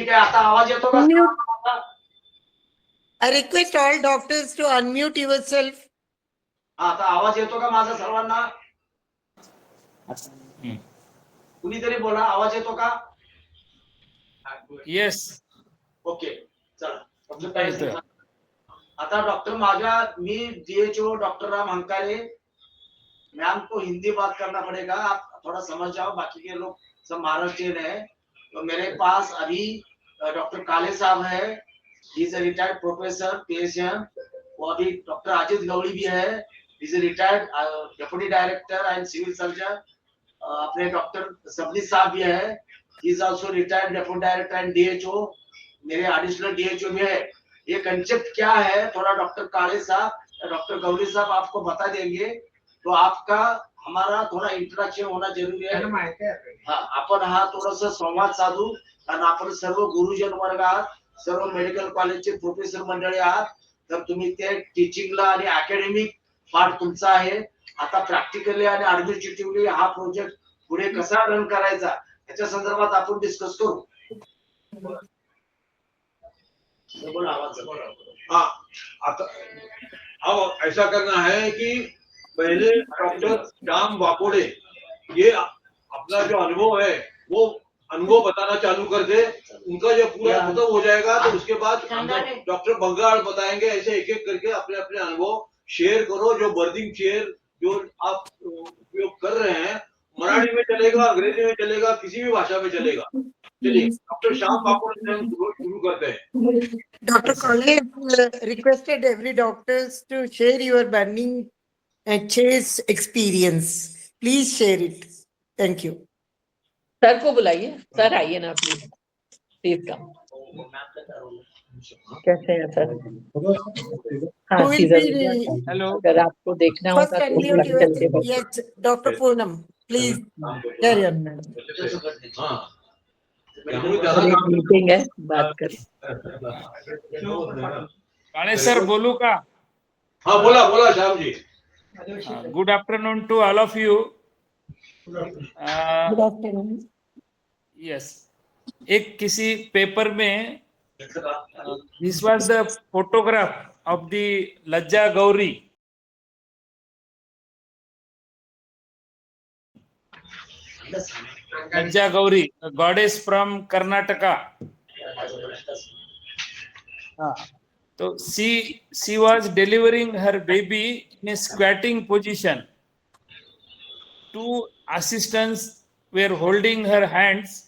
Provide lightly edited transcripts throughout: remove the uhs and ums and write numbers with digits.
ठीक आहे, आता आवाज येतो का? I request all doctors to unmute yourself. आता आवाज येतो का माझा सर्वांना? कुणीतरी बोला, आवाज येतो का? येस. ओके, चला. आता डॉक्टर माझा मी DHO doctor Ram Hankare, ma'am को हिंदी बात करना पड़ेगा, आप थोड़ा समझ जाओ, बाकी के लोग सब महाराष्ट्रियन है। तो मेरे पास अभी डॉक्टर काले साहब है, he is a retired professor PhD, वो अभी डॉक्टर अजित गवड़ी भी है, he is a retired deputy director and civil surgeon. अपने डॉक्टर सबनी साहब भी है, he is also retired deputy director and DHO, मेरे एडिशनल DHO भी है। ये कंसेप्ट क्या है थोड़ा डॉक्टर काले साहब डॉक्टर गौरी साहब आपको बता देंगे, तो आपका हमारा थोड़ा इंट्रोडक्शन होना जरूरी है। हाँ, आपण हा थोडासा संवाद साधू, कारण आपण सर्व गुरुजन वर्ग आहात, सर्व मेडिकल कॉलेजचे प्रोफेसर मंडळी आहात, तर तुम्ही ते टीचिंगला आणि अकॅडमिक पार्ट तुमचा आहे। आता प्रॅक्टिकली आणि ऍडमिनिस्ट्रेटिव्हली हा प्रोजेक्ट पुढे कसा रन करायचा याच्या संदर्भात आपण डिस्कस करू। हाँ, अब ऐसा करना है कि पहले डॉक्टर श्याम वाकोड़े ये अपना जो अनुभव है वो अनुभव बताना चालू कर दे, उनका जब पूरा खत्म हो जाएगा तो उसके बाद डॉक्टर बंगाल बताएंगे। ऐसे एक एक करके अपने अपने अनुभव शेयर करो। जो बर्दिंग शेयर जो आप उपयोग कर रहे हैं, मराठी में चलेगा, अंग्रेजी में चलेगा, किसी भी भाषा में चलेगा। चलिए डॉक्टर श्याम वाकोड़े से हम शुरू करते हैं। Dr. College requested every doctors to share your burning chase experience. Please share it. Thank you. Sir को बुलाइए, सर आइए ना प्लीज, प्लीज कम। कैसे हैं सर? हाँ, Who will be हेलो. अगर आपको देखना first होगा तो unmute चल के your yes, Dr. Poonam, please carry on, madam. हाँ, एक मीटिंग है, बात कर। काळे सर बोलू का? हाँ बोला बोला Shyam ji. Good afternoon to all of you. Good afternoon. Yes, एक किसी पेपर में this was the photograph of the Lajja Gauri. Lajja Gauri, goddess from Karnataka. तो she was delivering her baby in a squatting position. Two assistants were holding her hands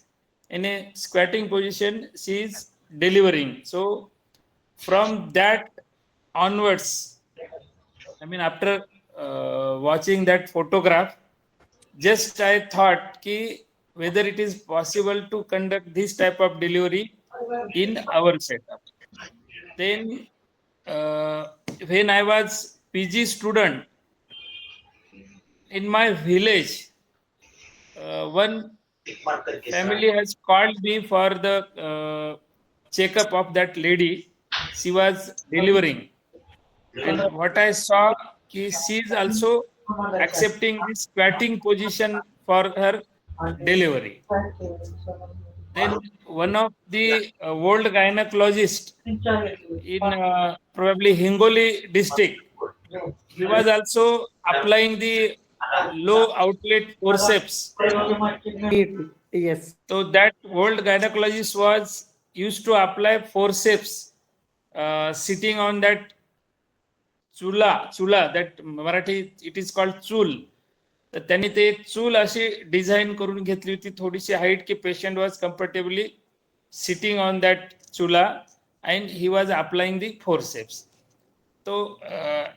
in a squatting position. She is delivering. So from that onwards, I mean after watching that photograph, just I thought ki whether it is possible to conduct this type of delivery in our setup. Then when I was PG student in my village, one family has called me for the checkup of that lady. She was delivering, and what I saw ki she is also accepting this squatting position for her delivery. Then one of the old gynecologist in probably Hingoli district, he was also applying the low outlet forceps. Yes. So that old gynecologist was used to apply forceps sitting on that चूला that Marathi it is called चूल. तर त्यांनी ते एक चूल अशी design करून घेतली होती, थोडीशी हाईट की patient was comfortably sitting on that chulha and he was applying the forceps. तो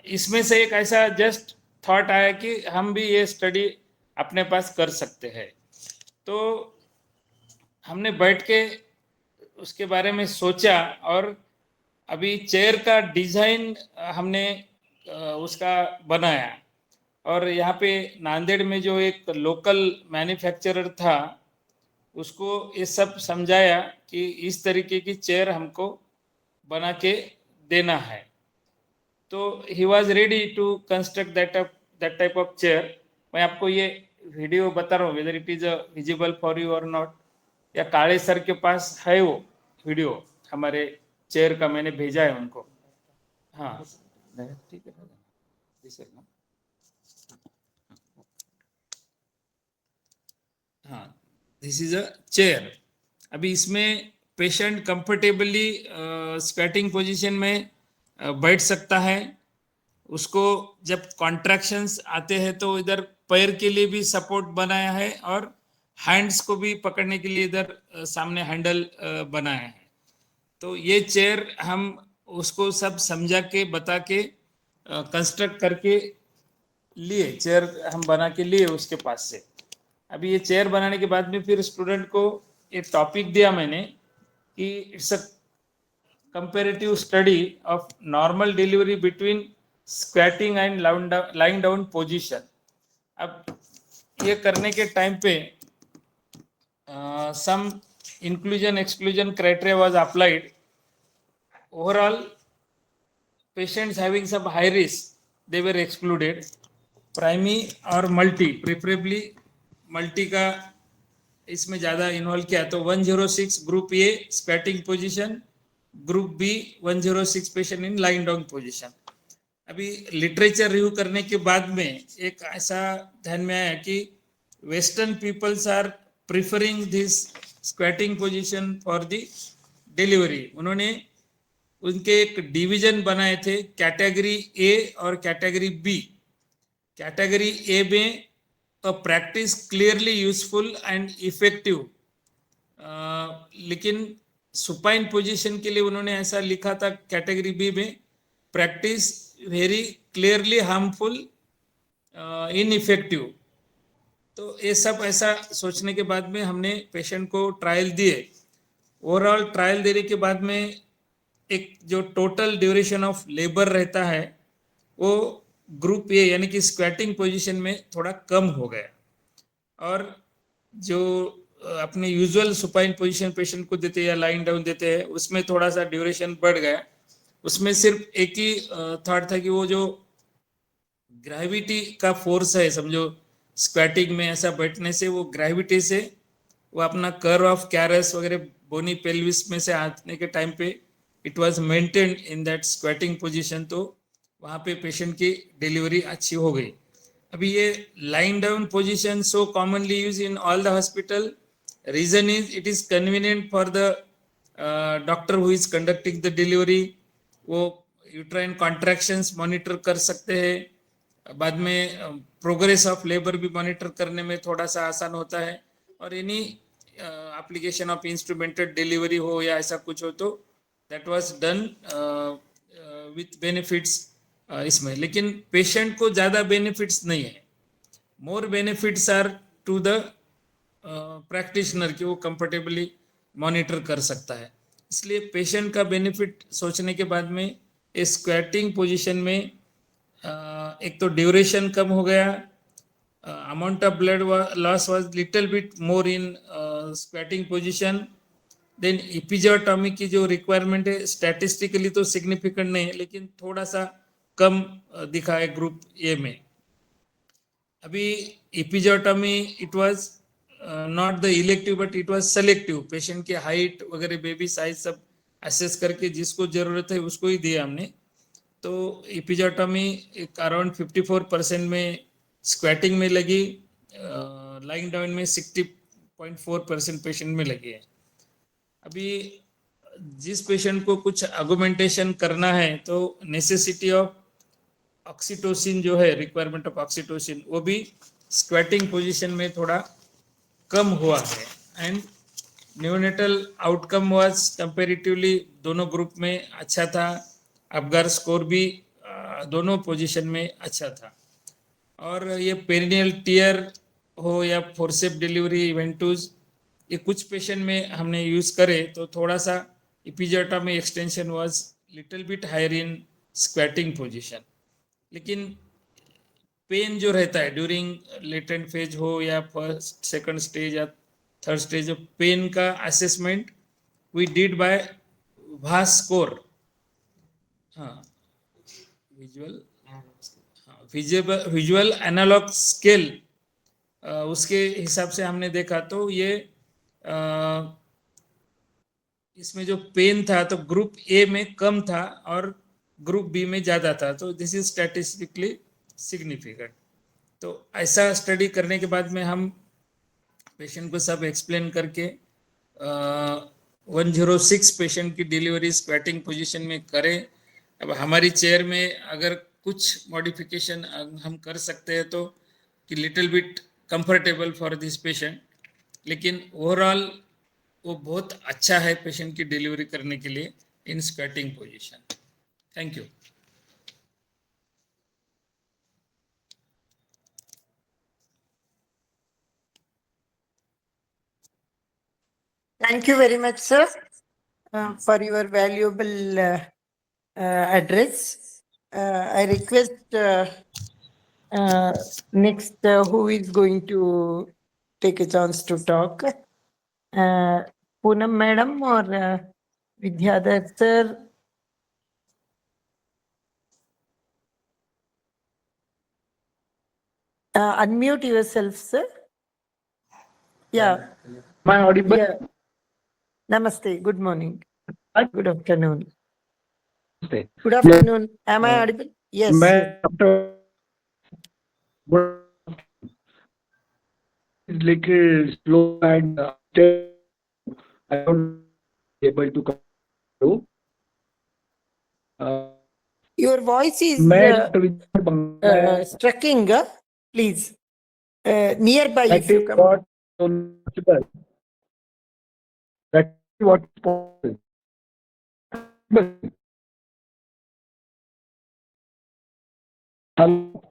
इसमें से एक ऐसा जस्ट थॉट आया कि हम भी ये स्टडी अपने पास कर सकते हैं. तो हमने बैठ के उसके बारे में सोचा और अभी चेयर का डिजाइन हमने उसका बनाया. और यहाँ पे नांदेड़ में जो एक लोकल मैन्युफैक्चरर था उसको ये सब समझाया कि इस तरीके की चेयर हमको बना के देना है. तो he was ready to construct that type of chair. मैं आपको ये वीडियो बता रहा हूँ, whether it is visible for you और नॉट. या काले सर के पास है वो वीडियो हमारे चेयर का मैंने भेजा है उनको. हाँ ठीक है. This is ना. हाँ, दिस इज अ चेयर. अभी इसमें पेशेंट कंफर्टेबली स्क्वैटिंग पोजीशन में बैठ सकता है. उसको जब कॉन्ट्रैक्शंस आते हैं तो इधर पैर के लिए भी सपोर्ट बनाया है और हैंड्स को भी पकड़ने के लिए इधर सामने हैंडल बनाया है. तो ये चेयर हम उसको सब समझा के बता के कंस्ट्रक्ट करके लिए, चेयर हम बना के लिए उसके पास से. अभी ये चेयर बनाने के बाद में फिर स्टूडेंट को एक टॉपिक दिया मैंने कि it's a comparative study of normal delivery between squatting and lying down position. अब ये करने के टाइम पे सम inclusion exclusion criteria was applied. Overall, patients having some high risk, they were excluded. Primary or multi, preferably multi का इसमें ज़्यादा involve किया. तो 106 group A squatting position, group B 106 patient in lying down position. अभी literature review करने के बाद में एक ऐसा ध्यान में आया कि western peoples are preferring this squatting position for the delivery. उन्होंने उनके एक डिवीजन बनाए थे, कैटेगरी ए और कैटेगरी बी. कैटेगरी ए में a practice clearly useful and effective, लेकिन सुपाइन पोजीशन के लिए उन्होंने ऐसा लिखा था कैटेगरी बी में practice very clearly harmful, ineffective. तो ये सब ऐसा सोचने के बाद में हमने पेशेंट को ट्रायल दिए. ओवरऑल ट्रायल देने के बाद में एक जो टोटल ड्यूरेशन ऑफ लेबर रहता है वो ग्रुप ए यानी कि स्क्वैटिंग पोजीशन में थोड़ा कम हो गया, और जो अपने यूजुअल सुपाइन पोजीशन पेशेंट को देते या लाइन डाउन देते हैं उसमें थोड़ा सा ड्यूरेशन बढ़ गया. उसमें सिर्फ एक ही थॉट था कि वो जो ग्रेविटी का फोर्स है, समझो स्क्वैटिंग में ऐसा बैठने से वो ग्रेविटी से वो अपना कर्व ऑफ कैरस वगैरह बोनी पेल्विस में से आने के टाइम पे it was maintained in that squatting position. तो वहाँ पे पेशेंट की डिलीवरी अच्छी हो गई. अभी ये line down position so commonly use in all the hospital. Reason is it is convenient for the doctor who is conducting the delivery. वो यूट्राइन कॉन्ट्रैक्शंस मॉनिटर कर सकते हैं. बाद में प्रोग्रेस ऑफ लेबर भी मॉनिटर करने में थोड़ा सा आसान होता है. और any application of instrumented delivery हो या ऐसा कुछ हो तो that was done with benefits इसमें. लेकिन पेशेंट को ज़्यादा बेनिफिट्स नहीं है. More benefits are to the practitioner कि वो कंफर्टेबली मॉनिटर कर सकता है. इसलिए पेशेंट का बेनिफिट सोचने के बाद में इस स्क्वैटिंग पोजीशन में एक तो ड्यूरेशन कम हो गया, amount of blood loss was little bit more in squatting position. Then episiotomy की जो रिक्वायरमेंट है स्टैटिस्टिकली तो सिग्निफिकेंट नहीं है, लेकिन थोड़ा सा कम दिखा है ग्रुप ए में. अभी episiotomy it was not the elective but it was selective. Patient की हाइट वगैरह बेबी साइज सब असेस करके जिसको जरूरत है उसको ही दिया हमने. तो एपिजियोटॉमी एक अराउंड 54% में स्क्वैटिंग में लगी, लाइंग डाउन में 60.4% पेशेंट में लगी है. अभी जिस पेशेंट को कुछ आर्गुमेंटेशन करना है तो नेसेसिटी ऑफ ऑक्सीटोसिन जो है, रिक्वायरमेंट ऑफ ऑक्सीटोसिन, वो भी स्क्वैटिंग पोजीशन में थोड़ा कम हुआ है. And neonatal outcome was comparatively दोनों ग्रुप में अच्छा था. अपगार स्कोर भी दोनों पोजीशन में अच्छा था. और ये पेरिनियल टियर हो या फोर्सेप डिलीवरी इवेंटूज, ये कुछ पेशेंट में हमने यूज करे तो थोड़ा सा episiotomy extension was little bit higher in squatting position. लेकिन पेन जो रहता है ड्यूरिंग लेटेंट फेज हो या फर्स्ट सेकंड स्टेज या थर्ड स्टेज, पेन का assessment we did by VAS score. हाँ, विजुअल एनालॉग स्केल, उसके हिसाब से हमने देखा तो ये इसमें जो पेन था तो ग्रुप ए में कम था और ग्रुप बी में ज्यादा था, तो दिस इज स्टैटिस्टिकली सिग्निफिकेंट। तो ऐसा स्टडी करने के बाद में हम पेशेंट को सब एक्सप्लेन करके 106 पेशेंट की डिलीवरी स्क्वैटिंग पोजीशन में करें। अब हमारी चेयर में अगर कुछ मॉडिफिकेशन हम कर सकते हैं तो कि little bit comfortable for this patient, लेकिन ओवरऑल वो बहुत अच्छा है पेशेंट की डिलीवरी करने के लिए in squatting position. Thank you. Thank you very much, sir, for your valuable address. I request next who is going to take a chance to talk. Poonam madam or Vidyadhar sir? Unmute yourself, sir. Yeah. Am I audible? Yeah. Namaste. Good morning. Good afternoon. Namaste. Good afternoon. Am I audible? Yes. मैं Yes. Doctor little slow and I don't able to come through. Your voice is मैं doctor Vidyadhar Bangal strucking. Please. Nearby that if you is come. what possible. That is what possible. Hello.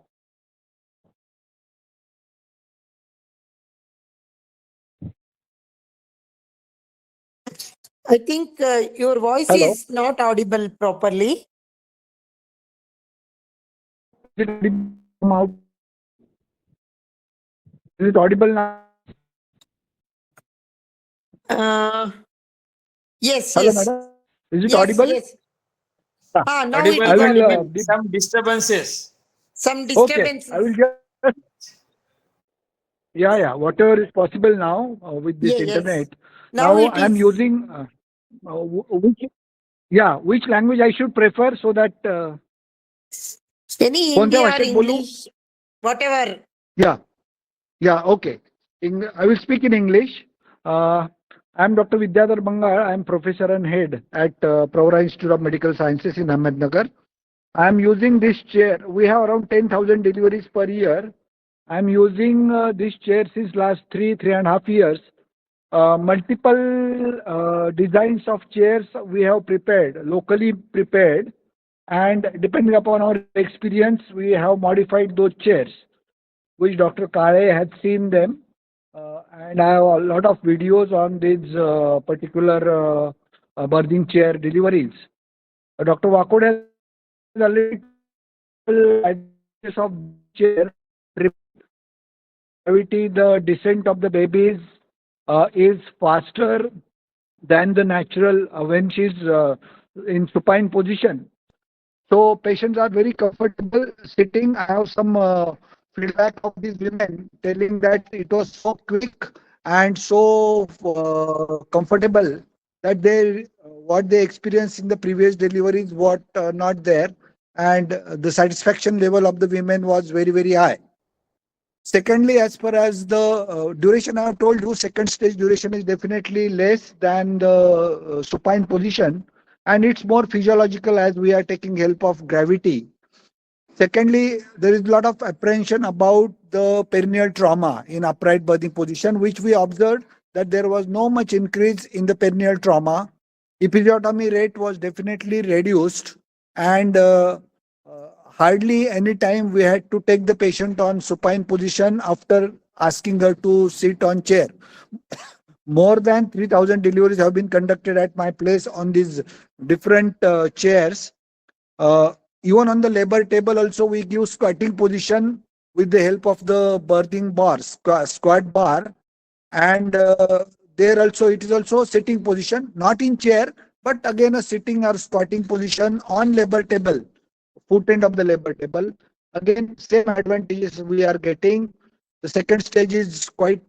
I think your voice Hello. is not audible properly. Is it come out? Is it audible now? Yes, Hello, yes. madam. Is it Yes, audible? yes. Yeah. Now Audible, it I is will, audible. be- some disturbances. Some Okay. disturbances. I will just. Yeah. Whatever is possible now with this Yeah, yes. internet. Now Now it I am is. using which language I should prefer so that Any कौन Hindi सा or WhatsApp बोलूं? English, whatever. Yeah, okay. I will speak in English. I am Dr. Vidyadhar Bangal. I am professor and head at Pravara Institute of Medical Sciences in Ahmednagar. I am using this chair. We have around 10,000 deliveries per year. I am using this chair since last 3.5 years. Multiple designs of chairs we have prepared, locally prepared, and depending upon our experience, we have modified those chairs, which Dr. Kare had seen them. And I have a lot of videos on these particular birthing chair deliveries. Dr. Wakod has already ideas of chair. Gravity, the descent of the babies is faster than the natural when she's in supine position. So patients are very comfortable sitting. I have some feedback of these women telling that it was so quick and so comfortable that they what they experienced in the previous deliveries what not there, and the satisfaction level of the women was very high. Secondly, as far as the duration, I have told you second stage duration is definitely less than the supine position, and it's more physiological as we are taking help of gravity. Secondly, there is a lot of apprehension about the perineal trauma in upright birthing position, which we observed that there was no much increase in the perineal trauma. Episiotomy rate was definitely reduced, and hardly any time we had to take the patient on supine position after asking her to sit on chair. More than 3,000 deliveries have been conducted at my place on these different chairs. Even on the labor table also we give squatting position with the help of the birthing bar, squat bar, and there also it is also sitting position, not in chair, but again a sitting or squatting position on labor table, foot end of the labor table. Again, same advantages we are getting. The second stage is quite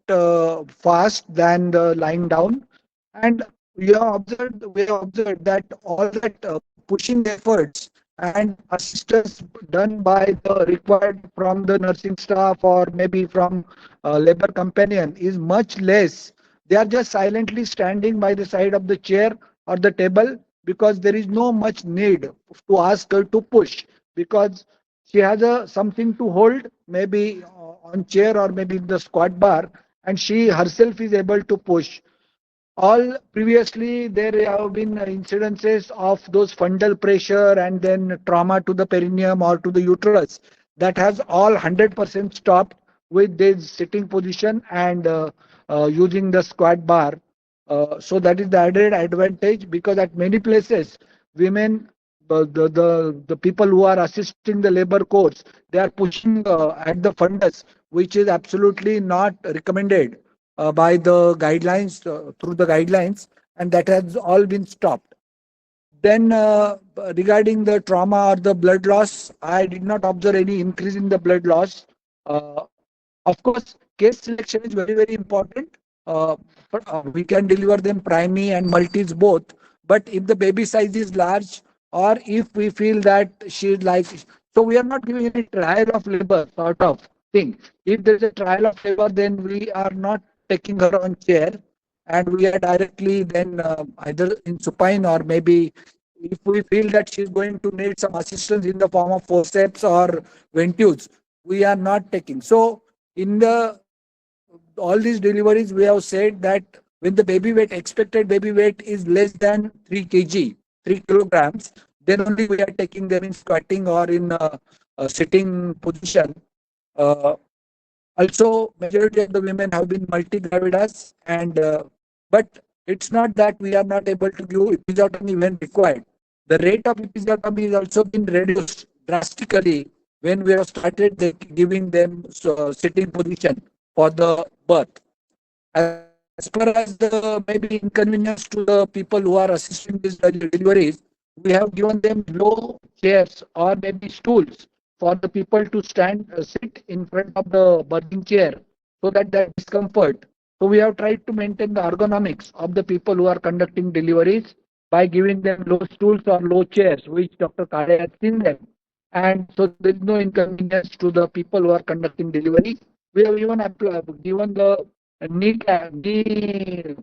fast than the lying down, and we have observed that all that pushing efforts and assistance done by the required from the nursing staff or maybe from labor companion is much less. They are just silently standing by the side of the chair or the table because there is no much need to ask her to push, because she has a something to hold, maybe on chair or maybe in the squat bar, and she herself is able to push. All previously there have been incidences of those fundal pressure and then trauma to the perineum or to the uterus, that has all 100% stopped with this sitting position and using the squat bar. So that is the added advantage, because at many places women, the people who are assisting the labor course, they are pushing at the fundus, which is absolutely not recommended by the guidelines, through the guidelines, and that has all been stopped. Then regarding the trauma or the blood loss, I did not observe any increase in the blood loss. uh, of course, case selection is very, very important. Uh, we can deliver them primary and multis both. But if the baby size is large, or if we feel that she like, so we are not giving any trial of labor sort of thing. If there is a trial of labor, then we are not taking her on chair, and we are directly then either in supine, or maybe if we feel that she is going to need some assistance in the form of forceps or ventules, we are not taking. So in the all these deliveries, we have said that when the baby weight, expected baby weight is less than 3 kg, 3 kilograms, then only we are taking them in squatting or in a sitting position. Uh, Also, majority of the women have been multigravidas, and but it's not that we are not able to give episiotomy when required. The rate of episiotomy has also been reduced drastically when we have started giving them sitting position for the birth. As far as the maybe inconvenience to the people who are assisting these deliveries, we have given them low chairs or maybe stools for the people to sit in front of the birthing chair, so that discomfort. So we have tried to maintain the ergonomics of the people who are conducting deliveries by giving them low stools or low chairs, which Dr. Kare has seen them. And so there is no inconvenience to the people who are conducting delivery. We have even given the knee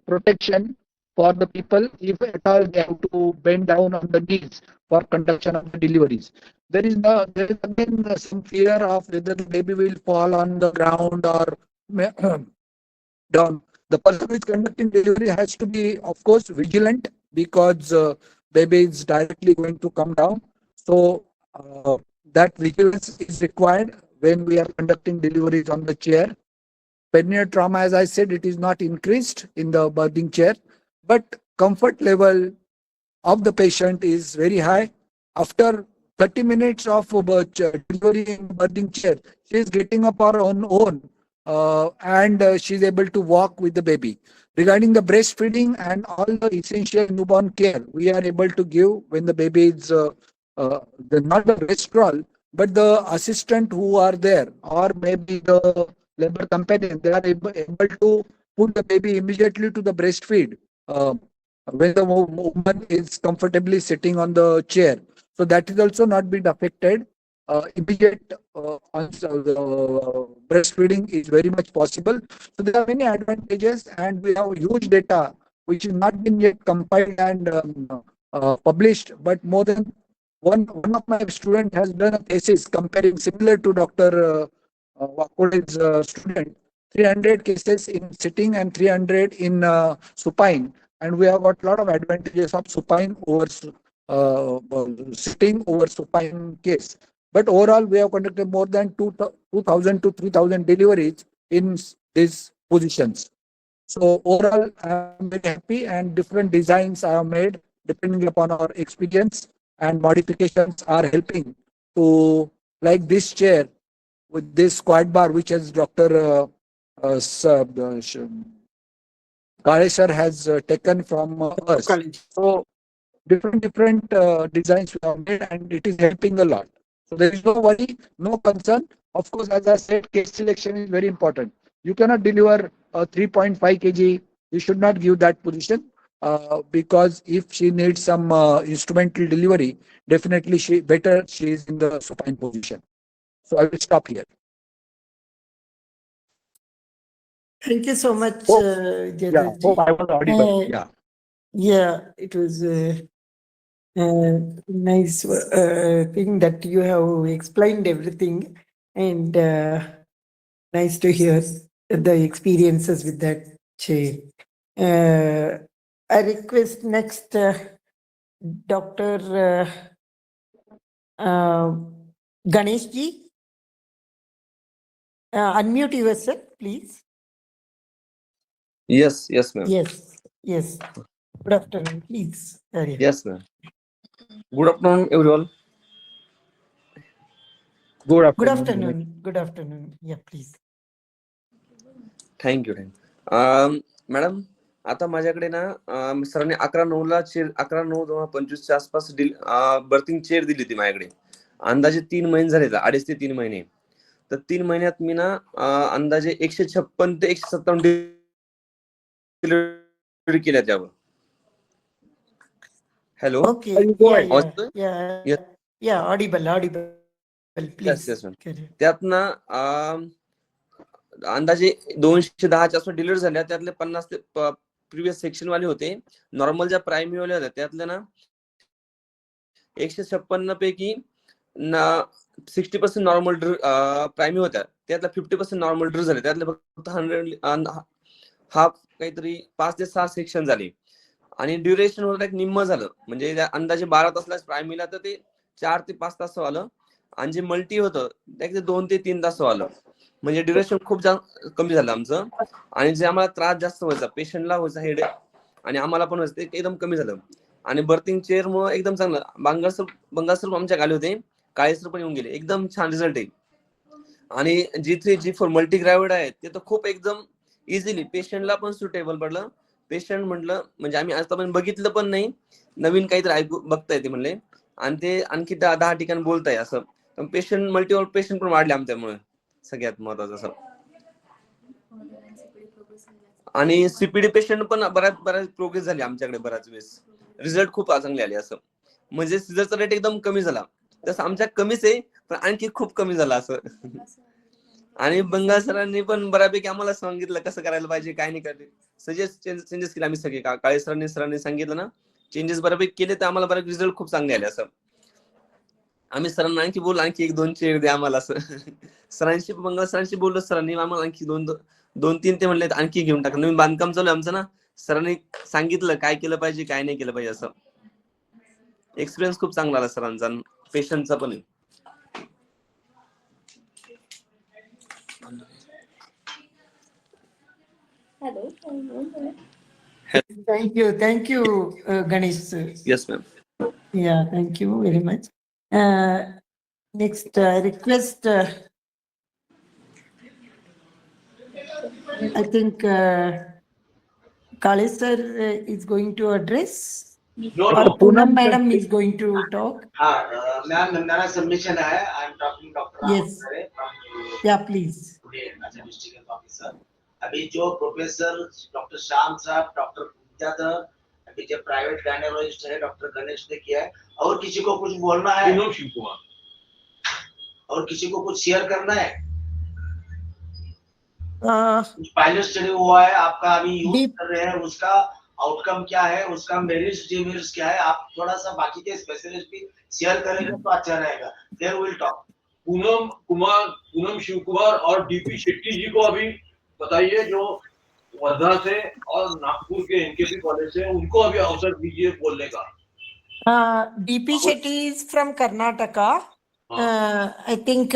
protection for the people if at all they have to bend down on the knees for conduction of the deliveries. There is again some fear of whether the baby will fall on the ground or down. The person who is conducting delivery has to be, of course, vigilant, because baby is directly going to come down. So that vigilance is required when we are conducting deliveries on the chair. Perineal trauma, as I said, it is not increased in the birthing chair, but comfort level of the patient is very high. After 30 minutes of delivery in birthing chair, she is getting up on her own, and she is able to walk with the baby. Regarding the breastfeeding and all the essential newborn care, we are able to give when the baby is not the breast crawl, but the assistant who are there, or maybe the labor companion, they are able to put the baby immediately to the breastfeed. When the woman is comfortably sitting on the chair. So that is also not been affected. Immediate breastfeeding is very much possible. So there are many advantages, and we have huge data which is not been yet compiled and published. But more than one of my student has done a thesis comparing similar to Dr. Wakode's student, 300 cases in sitting and 300 in supine, and we have got a lot of advantages of supine over sitting over supine case. But overall, we have conducted more than 2,000 to 3,000 deliveries in these positions. So overall, I am very happy, and different designs I have made depending upon our experience, and modifications are helping to, like this chair with this squat bar, which has Dr. Kale sir has taken from us. So different designs we have made, and it is helping a lot. So there is no worry, no concern. Of course, as I said, case selection is very important. You cannot deliver a 3.5 kg. You should not give that position. because if she needs some instrumental delivery, definitely she is in the supine position. So I will stop here. Thank you so much, Oh, Jadavji. hope I was audible. Uh, Yeah, it was a nice thing that you have explained everything, and nice to hear the experiences with that chair. I request next Dr. Ganesh ji, unmute yourself, please. Yes, ma'am. Yes. Good afternoon, please. Carry on. Yes, ma'am. Good afternoon, everyone. Good afternoon. Yeah, please. Thank you. Madam, आता माझ्याकडे ना सरांनी 11/9/2025 च्या आसपास berthing chair दिली होती माझ्याकडे. अंदाजे 3 महिने झाले, 2.5 ते 3 महिने. तर 3 महिन्यात मी ना अंदाजे 156 ते 157 डिलिव्हरी केल्या त्यावर. Hello. Okay. Yeah. Audible. Please. Yes, ma'am. त्यात ना अंदाजे 210 च्या आसपास डिलिव्हरी झाल्या. त्यातले 50 ते प्रिव्हियस सेक्शन वाले होते. नॉर्मल ज्या प्रायमरी वाले होत्या त्यातले ना 156 पैकी 60% नॉर्मल प्रायमरी होत्या. त्यातल्या 50% नॉर्मल डिलिव्हरी झाले. त्यातले फक्त 100 हाफ काहीतरी 5 ते 6 सेक्शन झाले. आणि ड्युरेशन होतं एक निम्म झालं. म्हणजे अंदाजे 12 तासला प्रायमरीला तर ते 4 ते 5 तास आलं. आणि जे मल्टी होतं त्याचे 2 ते 3 तास आलं. म्हणजे ड्युरेशन खूप कमी झालं आमचं. आणि जे आम्हाला त्रास जास्त व्हायचा, पेशंटला व्हायचा हेड आणि आम्हाला पण व्हायचं, ते एकदम कमी झालं. आणि बर्थिंग चेअर मुळे एकदम चांगलं. बंगाल सर आमच्या आले होते, काळे सर पण येऊन गेले. एकदम छान रिझल्ट आहे. आणि G3 G4 मल्टीग्रॅव्हिड आहे ते तर खूप एकदम इझिली पेशंटला पण सुटेबल पडलं. पेशंट म्हटलं म्हणजे आम्ही आजपर्यंत बघितलं पण नाही, नवीन काहीतरी बघता येते म्हणले. आणि ते आणखी 10 ठिकाणी बोलताय असं. पेशंट मल्टीपल पेशंट पण वाढले आमच्यामुळे, सगळ्यात महत्वाचं असं. आणि सीपीडी पेशंट पण बऱ्याच प्रोग्रेस झाली आमच्याकडे बऱ्याच वेळेस. रिझल्ट खूप चांगले आले असं. म्हणजे सिझरचा रेट एकदम कमी झाला. तसं आमच्या कमीच आहे, पण आणखी खूप कमी झाला असं. आणि बंगाल सरांनी पण बऱ्यापैकी आम्हाला सांगितलं कसं करायला पाहिजे, काय नाही करायचं. चेंजेस केले आम्ही सगळे. काळे सरांनी सांगितलं ना, चेंजेस बऱ्यापैकी केले तर आम्हाला बऱ्याच रिझल्ट खूप चांगले आले असं. आम्ही सरांना आणखी बोललो, आणखी 1-2 चेअर द्या आम्हाला असं. बंगाल सरांशी बोललो. सरांनी आम्हाला आणखी 2-3 ते म्हणले आणखी घेऊन टाका. नवीन बांधकाम चालू आहे आमचं ना. सरांनी सांगितलं काय केलं पाहिजे, काय नाही केलं पाहिजे असं. एक्सपिरियन्स खूप चांगला आला सरांचा, पेशंटचा पण. Thank you, Ganesh sir. Yes, ma'am. Yeah, thank you very much. Next, request. I think Kale sir is going to address. No, Or no. Poonam madam is going to talk. Ma'am, Nandana submission hai. I am talking Dr. Yes. Yeah, please. District health officer. अभी जो professor doctor Shyam साहब, doctor Vidyadhar, अभी जो private gynaecologist है doctor Ganesh ने किया है. और किसी को कुछ बोलना है? पूनम शिव कुमार. और किसी को कुछ शेयर करना है? Uh, पायलट स्टडी हुआ है आपका, अभी यूज Deep- कर रहे हैं, उसका आउटकम क्या है, उसका मेरिट्स डिमेरिट्स क्या है, आप थोड़ा सा बाकी के स्पेशलिस्ट भी शेयर करेंगे तो अच्छा रहेगा. There will talk. Poonam Shiv Kumar और डीपी शेट्टी जी को अभी बताइए, जो वर्धा से और नागपुर के इनके भी कॉलेज से, उनको अभी अवसर दीजिए बोलने का. DP Shetty is from Karnataka. I think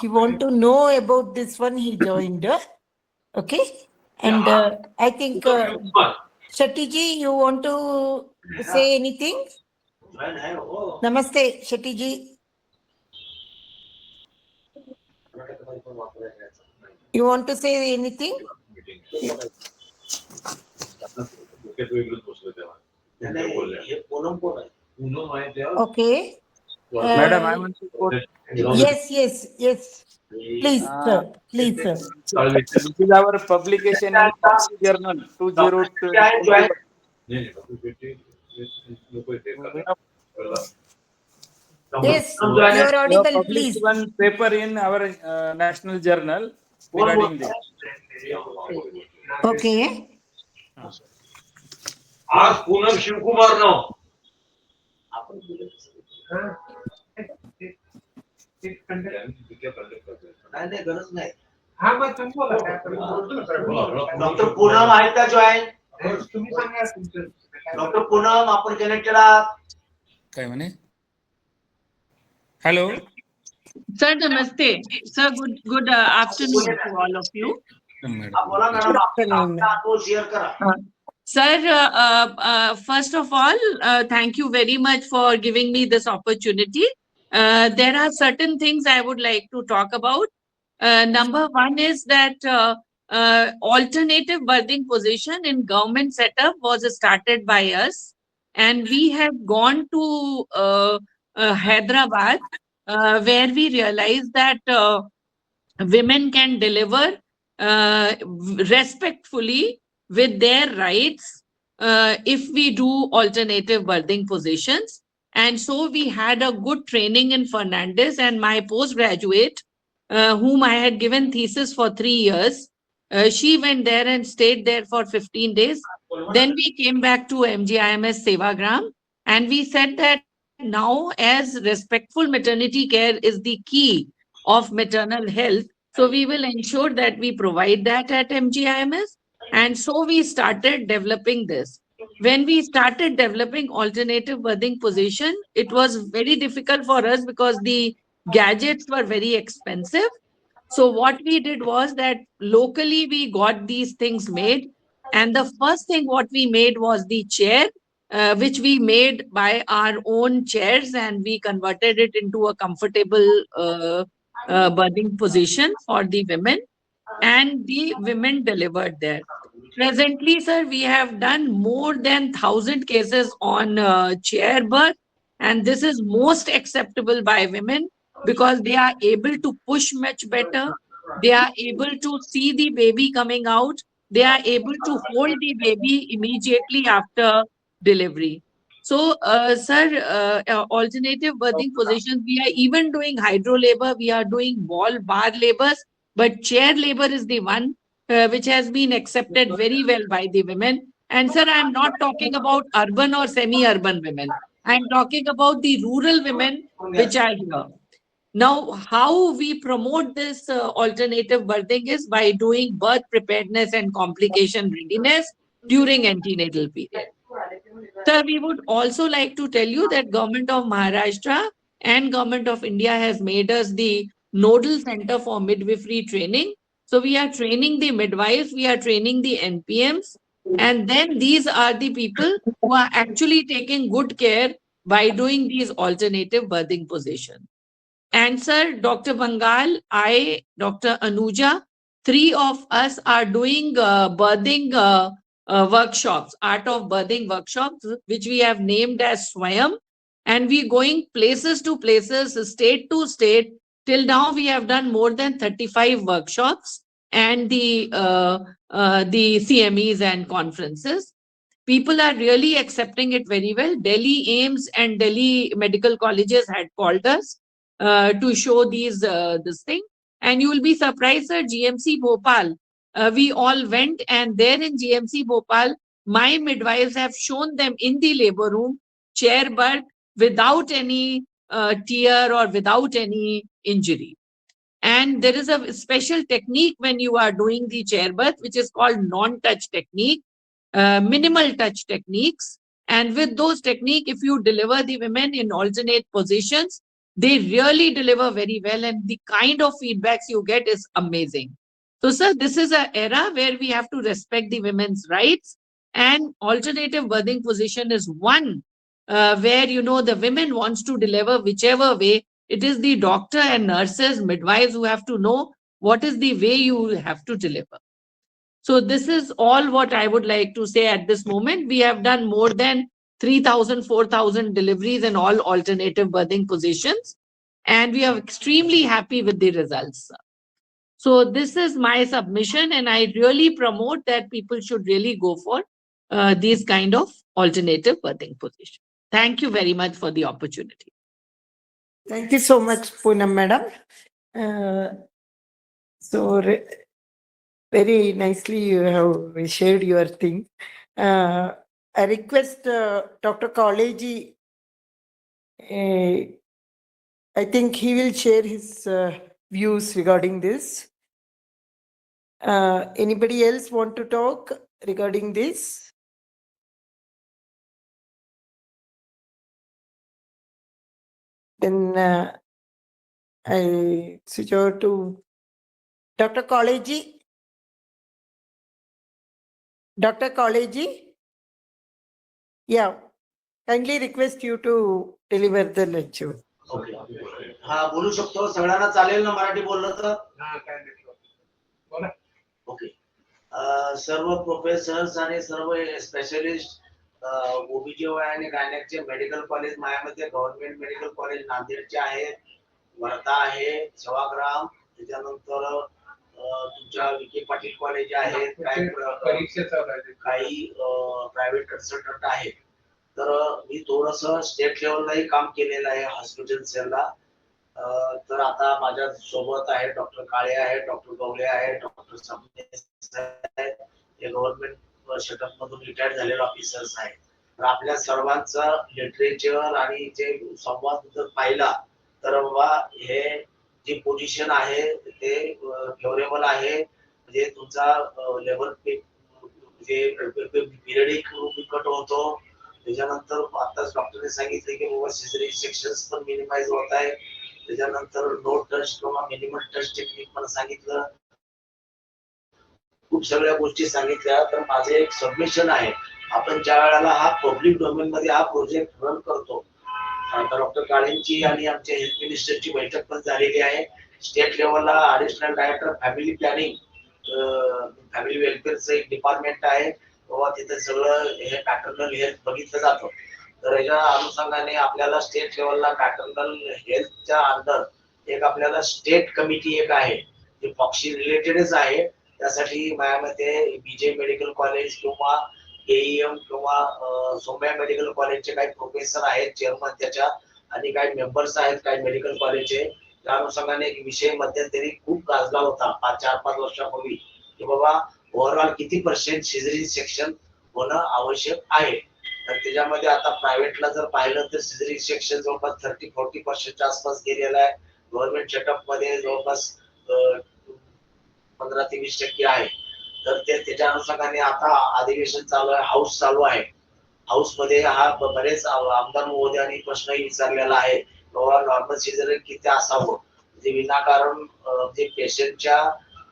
he want to know about this one. He joined. Okay, and I think Shetty ji, you want to say anything? Namaste, Shetty ji. You want to say anything? ये पूनम को है. पूनम आए थे. Okay. Madam, I want to quote. Yes. Please, sir. This is our publication in Journal 2020. नाही, doctor Shetty नको ते करा. Yes, जो you आहे are We have audible, published please. one paper in our national journal कोण regarding this. बोलतंय? Okay. आज पूनम शिवकुमार नाव. आपण बोलू. नाही नाही, गरज नाही. डॉक्टर पूनम आहेत का जॉईन? डॉक्टर पूनम आपण कनेक्टेड आहात? काय म्हणे? Hello. Sir, namaste. Sir, good afternoon to all of you. हा, बोला मॅडम, आपला अनुभव शेअर करा. Sir, first of all, thank you very much for giving me this opportunity. There are certain things I would like to talk about. Number one is that alternative birthing position in government setup was started by us, and we have gone to Hyderabad, where we realized that women can deliver respectfully with their rights if we do alternative birthing positions. And so we had a good training in Fernandez, and my postgraduate, whom I had given thesis for 3 years, she went there and stayed there for 15 days. Then we came back to MGIMS Sevagram, and we said that now, as respectful maternity care is the key of maternal health, so we will ensure that we provide that at MGIMS. And so we started developing this. When we started developing alternative birthing position, it was very difficult for us because the gadgets were very expensive. So what we did was that locally we got these things made. And the first thing what we made was the chair, which we made by our own chairs, and we converted it into a comfortable birthing position for the women, and the women delivered there. Presently, sir, we have done more than 1,000 cases on chair birth, and this is most acceptable by women because they are able to push much better. They are able to see the baby coming out. They are able to hold the baby immediately after delivery. So, sir, alternative birthing positions, we are even doing hydro labor, we are doing ball bar labors, but chair labor is the one which has been accepted very well by the women. And sir, I'm not talking about urban or semi-urban women. I'm talking about the rural women which are here. Now, how we promote this alternative birthing is by doing birth preparedness and complication readiness during antenatal period. Sir, we would also like to tell you that Government of Maharashtra and Government of India has made us the nodal center for midwifery training. So we are training the midwives, we are training the NPMs, and then these are the people who are actually taking good care by doing these alternative birthing positions. And sir, Dr. Bangal, I, Dr. Anuja, 3 of us are doing birthing workshops, art of birthing workshops, which we have named as Swayam. And we're going places to places, state to state. Till now, we have done more than 35 workshops and the CMEs and conferences. People are really accepting it very well. Delhi AIIMS and Delhi medical colleges had called us to show these this thing. And you will be surprised, sir, GMC Bhopal, we all went, and there in GMC Bhopal, my midwives have shown them in the labor room, chair birth without any tear or without any injury. And there is a special technique when you are doing the chair birth, which is called non-touch technique, minimal touch techniques. And with those technique, if you deliver the women in alternate positions, they really deliver very well, and the kind of feedbacks you get is amazing. So, sir, this is an era where we have to respect the women's rights, and alternative birthing position is one where, you know, the women wants to deliver whichever way. It is the doctor and nurses, midwives who have to know what is the way you have to deliver. So this is all what I would like to say at this moment. We have done more than 3,000, 4,000 deliveries in all alternative birthing positions, and we are extremely happy with the results. So this is my submission, and I really promote that people should really go for these kind of alternative birthing positions. Thank you very much for the opportunity. Thank you so much, Poonam madam. Very nicely you have shared your thing. I request Dr. College. I think he will share his views regarding this. Anybody else want to talk regarding this? Then I switch over to Dr. College. Dr. College? Yeah, kindly request you to deliver the lecture. Okay हा बोलू शकतो सगळ्यांना चालेल ना मराठी बोललं तर okay सर्व professors आणि सर्व specialist OBGY आणि गायनेकचे मेडिकल कॉलेज मायामध्ये गव्हर्नमेंट मेडिकल कॉलेज नांदेडचे आहेत, वर्धा आहे, सेवाग्राम, त्याच्यानंतर तुमच्या विखे पाटील कॉलेज आहेत, काही प्रायव्हेट कन्सल्टंट आहेत. तर मी थोडस स्टेट लेवललाही काम केलेलं आहे हॉस्पिटल सेलला. तर आता माझ्या सोबत आहे डॉक्टर काळे आहे, डॉक्टर गवळे आहे, डॉक्टर सामने हे गव्हर्नमेंट सेटअप मधून रिटायर्ड झालेले ऑफिसर्स आहेत. तर आपल्या सर्वांचं लिटरेचर आणि जे संवाद जर पाहिला तर बाबा हे जी पोझिशन आहे ते फेवरेबल आहे. म्हणजे तुमचा लेबर पिरियडिक कट होतो. त्याच्यानंतर आताच डॉक्टरने सांगितले की बाबा सिझेरियन सेक्शन्स पण मिनिमाइज होत आहे. त्याच्यानंतर नो टच किंवा मिनिमम टच टेक्निक पण सांगितलं. खूप सगळ्या गोष्टी सांगितल्या. तर माझे एक सबमिशन आहे, आपण ज्या वेळेला हा पब्लिक डोमेन मध्ये हा प्रोजेक्ट रन करतो, डॉक्टर काळेंची आणि आमच्या हेल्थ मिनिस्टरची बैठक पण झालेली आहे. स्टेट लेवलला additional director family planning family वेलफेअरचं एक डिपार्टमेंट आहे, तेव्हा तिथे सगळं हे पॅटर्नल हेल्थ बघितलं जातं. तर याच्या अनुषंगाने आपल्याला स्टेट लेवलला पॅटर्नल हेल्थच्या अंडर एक आपल्याला स्टेट कमिटी एक आहे, जी पॉक्सी रिलेटेडच आहे. त्यासाठी माझ्यामध्ये बीजे मेडिकल कॉलेज किंवा केईएम किंवा सोम्या मेडिकल कॉलेजचे काही प्रोफेसर आहेत चेअरमन त्याच्या, आणि काही मेंबर्स आहेत काही मेडिकल कॉलेजचे. त्या अनुषंगाने एक विषय मध्यंतरी खूप गाजला होता 4-5 वर्षापूर्वी की बाबा ओव्हरऑल किती % सिझेरियन सेक्शन होणं आवश्यक आहे. तर त्याच्यामध्ये आता प्रायव्हेटला जर पाहिलं तर सिझेरियन सेक्शन जवळपास 30-40% आसपास गेलेला आहे. गव्हर्नमेंट सेटअप मध्ये जवळपास 15 ते 20% आहे. तर त्याच्या अनुषंगाने आता अधिवेशन चालू आहे, हाऊस चालू आहे. हाऊस मध्ये हा बरेच आमदार महोदयांनी प्रश्नही विचारलेला आहे, नॉर्मल सिझेरियन किती असावं, म्हणजे विनाकारण जे पेशंटच्या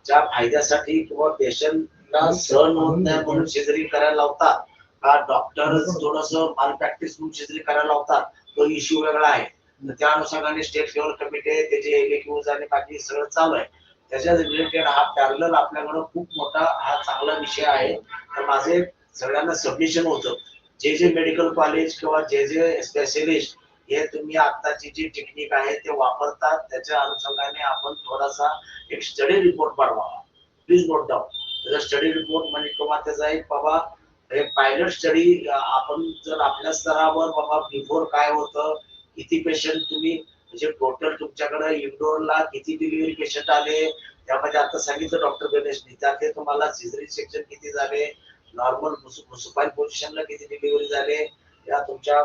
ज्या फायद्यासाठी किंवा पेशंटला सहन होत नाही म्हणून सिझेरियन करायला लावतात का डॉक्टर थोडस माल प्रॅक्टिस म्हणून सिझेरियन करायला लावतात, तो इश्यू वेगळा आहे. त्या अनुषंगाने स्टेट लेवल कमिटी आहे, त्याचे एलएक्यूज आणि बाकी सगळं चालू आहे. त्याच्या रिलेटेड हा पॅरलल आपल्याकडं खूप मोठा हा चांगला विषय आहे. तर माझे सगळ्यांना सबमिशन होतं, जे जे मेडिकल कॉलेज किंवा जे जे स्पेशलिस्ट हे तुम्ही आताची जी टेक्निक आहे ते वापरतात, त्याच्या अनुषंगाने आपण थोडासा एक स्टडी रिपोर्ट बनवावा. Please note down. त्याचा स्टडी रिपोर्ट म्हणजे किंवा त्याचा एक बाबा एक पायलट स्टडी आपण जर आपल्या स्तरावर बाबा बिफोर काय होतं, किती पेशंट तुम्ही म्हणजे टोटल तुमच्याकडे इंडोरला किती डिलिव्हरी पेशंट आले, त्यामध्ये आता सांगितलं डॉक्टर गणेशनी, त्यातले तुम्हाला सिझेरियन सेक्शन किती झाले, नॉर्मल सुपाइन पोझिशनला किती डिलिव्हरी झाले, या तुमच्या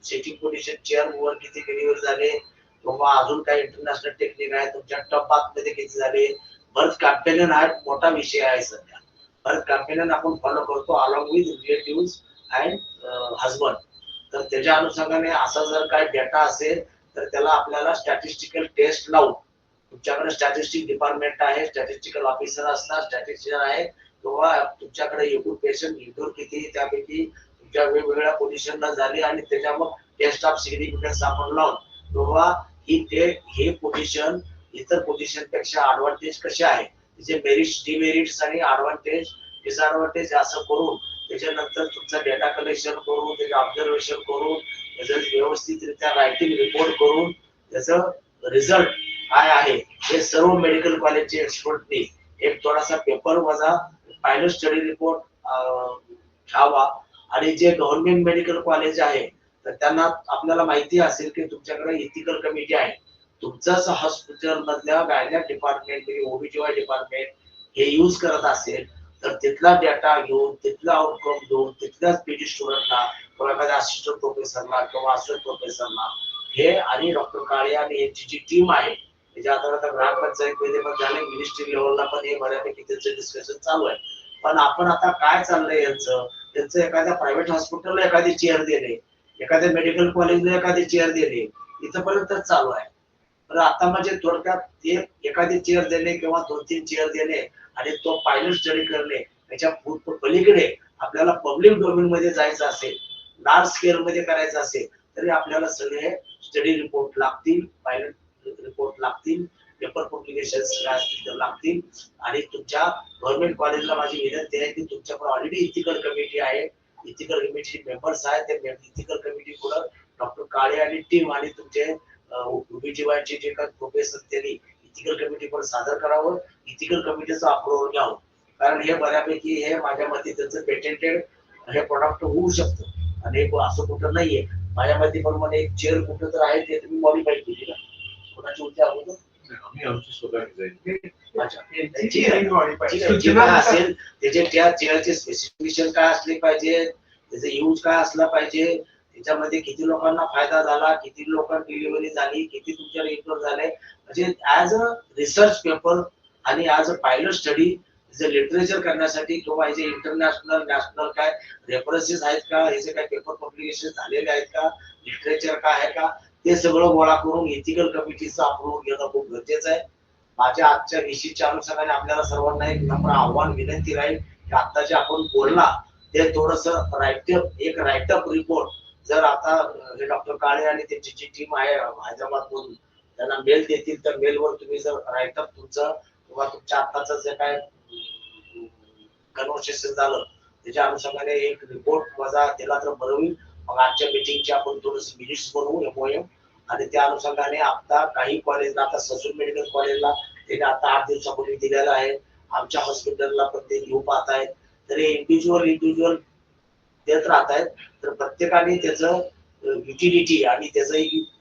सिटिंग पोझिशन चेअर वर किती डिलिव्हरी झाले, किंवा अजून काही इंटरनॅशनल टेक्निक आहे तुमच्या टप बाथ मध्ये किती झाले. बर्थ कॅम्पेनियन हा मोठा विषय आहे सध्या. बर्थ कॅम्पेनियन आपण फॉलो करतो along with relative and husband. तर त्याच्या अनुषंगाने असा जर काय डेटा असेल तर त्याला आपल्याला स्टॅटिस्टिकल टेस्ट लावून, तुमच्याकडे स्टॅटिस्टिक डिपार्टमेंट आहे, स्टॅटिस्टिकल ऑफिसर असतात, स्टॅटिस्टिशियन आहे, किंवा तुमच्याकडे एकूण पेशंट इंडोर किती त्यापैकी तुमच्या वेगवेगळ्या पोझिशनला झाले आणि त्याच्या मग टेस्ट ऑफ सिग्निफिकन्स आपण लावून किंवा हे पोझिशन इतर पोझिशन पेक्षा ऍडव्हान्टेज कसे आहे, त्याचे मेरिट्स डिमेरिट्स आणि ऍडव्हान्टेज डिसएडव्हान्टेज असं करून त्याच्यानंतर तुमचा डेटा कलेक्शन करून त्याचे ऑब्झर्वेशन करून त्याचं व्यवस्थितरित्या रायटिंग रिपोर्ट करून त्याचं रिझल्ट काय आहे हे सर्व मेडिकल कॉलेजचे एक्सपर्टनी एक थोडासा पेपर वजा पायलट स्टडी रिपोर्ट ठेवा. आणि जे गव्हर्नमेंट मेडिकल कॉलेज आहे तर त्यांना आपल्याला माहिती असेल की तुमच्याकडे इथिकल कमिटी आहे. तुमचंच हॉस्पिटल मधल्या गायनॅक डिपार्टमेंट ओबीजीवाय डिपार्टमेंट हे यूज करत असेल तर तिथला डेटा घेऊन तिथला आउटकम घेऊन तिथल्याच पीजी स्टुडंटला किंवा एखाद्या असिस्टंट प्रोफेसरला किंवा असिस्टंट प्रोफेसरला हे आणि डॉक्टर काळे आणि यांची जी टीम आहे त्याच्या आता ग्रामपंचायत मध्ये पण झाले, मिनिस्ट्री लेवलला पण हे बऱ्यापैकी त्यांचं डिस्कशन चालू आहे. पण आपण आता काय चाललंय यांचं एखाद्या प्रायव्हेट हॉस्पिटलला एखादी चेअर देणे, एखाद्या मेडिकल कॉलेजला एखादी चेअर देणे इथपर्यंत चालू आहे. तर आता म्हणजे थोडक्यात एखादी चेअर देणे किंवा 2-3 चेअर देणे आणि तो पायलट स्टडी करणे त्याच्या पलीकडे आपल्याला पब्लिक डोमेन मध्ये जायचं असेल, लार्ज स्केल मध्ये करायचं असेल तरी आपल्याला सगळे स्टडी रिपोर्ट लागतील, पायलट रिपोर्ट लागतील, पेपर पब्लिकेशन लागतील. आणि तुमच्या गव्हर्नमेंट कॉलेजला माझी विनंती आहे की तुमच्याकडे ऑलरेडी इथिकल कमिटी आहे, इथिकल कमिटीचे मेंबर्स आहेत, त्या इथिकल कमिटी पुढे डॉक्टर काळे आणि टीम आणि तुमचे ओबीजीवायचे जे काही प्रोफेसर त्यांनी इथिकल कमिटी पण सादर करावं, इथिकल कमिटीचं अप्रुव्हल घ्यावं. कारण हे बऱ्यापैकी हे माझ्या मते त्यांचं पेटेंटेड हे प्रोडक्ट होऊ शकतं आणि असं कुठं नाहीये. माझ्या मते प्रमाणे एक चेअर कुठं तर आहे ते तुम्ही मॉडिफाय केली ना कोणाची होती अगोदर आम्ही आमची स्वतः डिझाईन. अच्छा जे काय असेल त्याचे त्या चेअरचे स्पेसिफिकेशन काय असले पाहिजे, त्याचा यूज काय असला पाहिजे, त्याच्यामध्ये किती लोकांना फायदा झाला, किती लोकांना डिलिव्हरी झाली, किती तुमच्या रेफर झाले, म्हणजे ऍज अ रिसर्च पेपर आणि as a pilot study literature करण्यासाठी किंवा याचे इंटरनॅशनल नॅशनल काय रेफरन्सेस आहेत का, याचे काय पेपर पब्लिकेशन झालेले आहेत का, लिटरेचर काय आहे का, ते सगळं गोळा करून इथिकल कमिटीचं अप्रूव्ह घेणं खूप गरजेचं आहे. माझ्या आजच्या विषयीच्या अनुषंगाने आपल्याला सर्वांना एक नम्र आव्हान विनंती राहील की आता जे आपण बोलला ते थोडस एक राईटअप रिपोर्ट जर आता हे डॉक्टर काळे आणि त्यांची जी टीम आहे हैदराबाद मधून त्यांना मेल देतील तर मेलवर तुम्ही जर राईटअप तुमचं किंवा तुमच्या आताच जे काय कन्व्हर्सेशन झालं त्याच्या अनुषंगाने एक रिपोर्ट वजा केला तर बरं होईल. मग आजच्या मीटिंगची आपण थोडस मिनिट्स बनवू एमओएम आणि त्या अनुषंगाने आता काही कॉलेजला आता ससून मेडिकल कॉलेजला त्याने आता 8 दिवसापूर्वी दिलेला आहे, आमच्या हॉस्पिटलला पण ते घेऊ पाहत आहेत. तर हे इंडिव्हिज्युअल देत राहत आहेत. तर प्रत्येकाने त्याचं युटिलिटी आणि त्याचं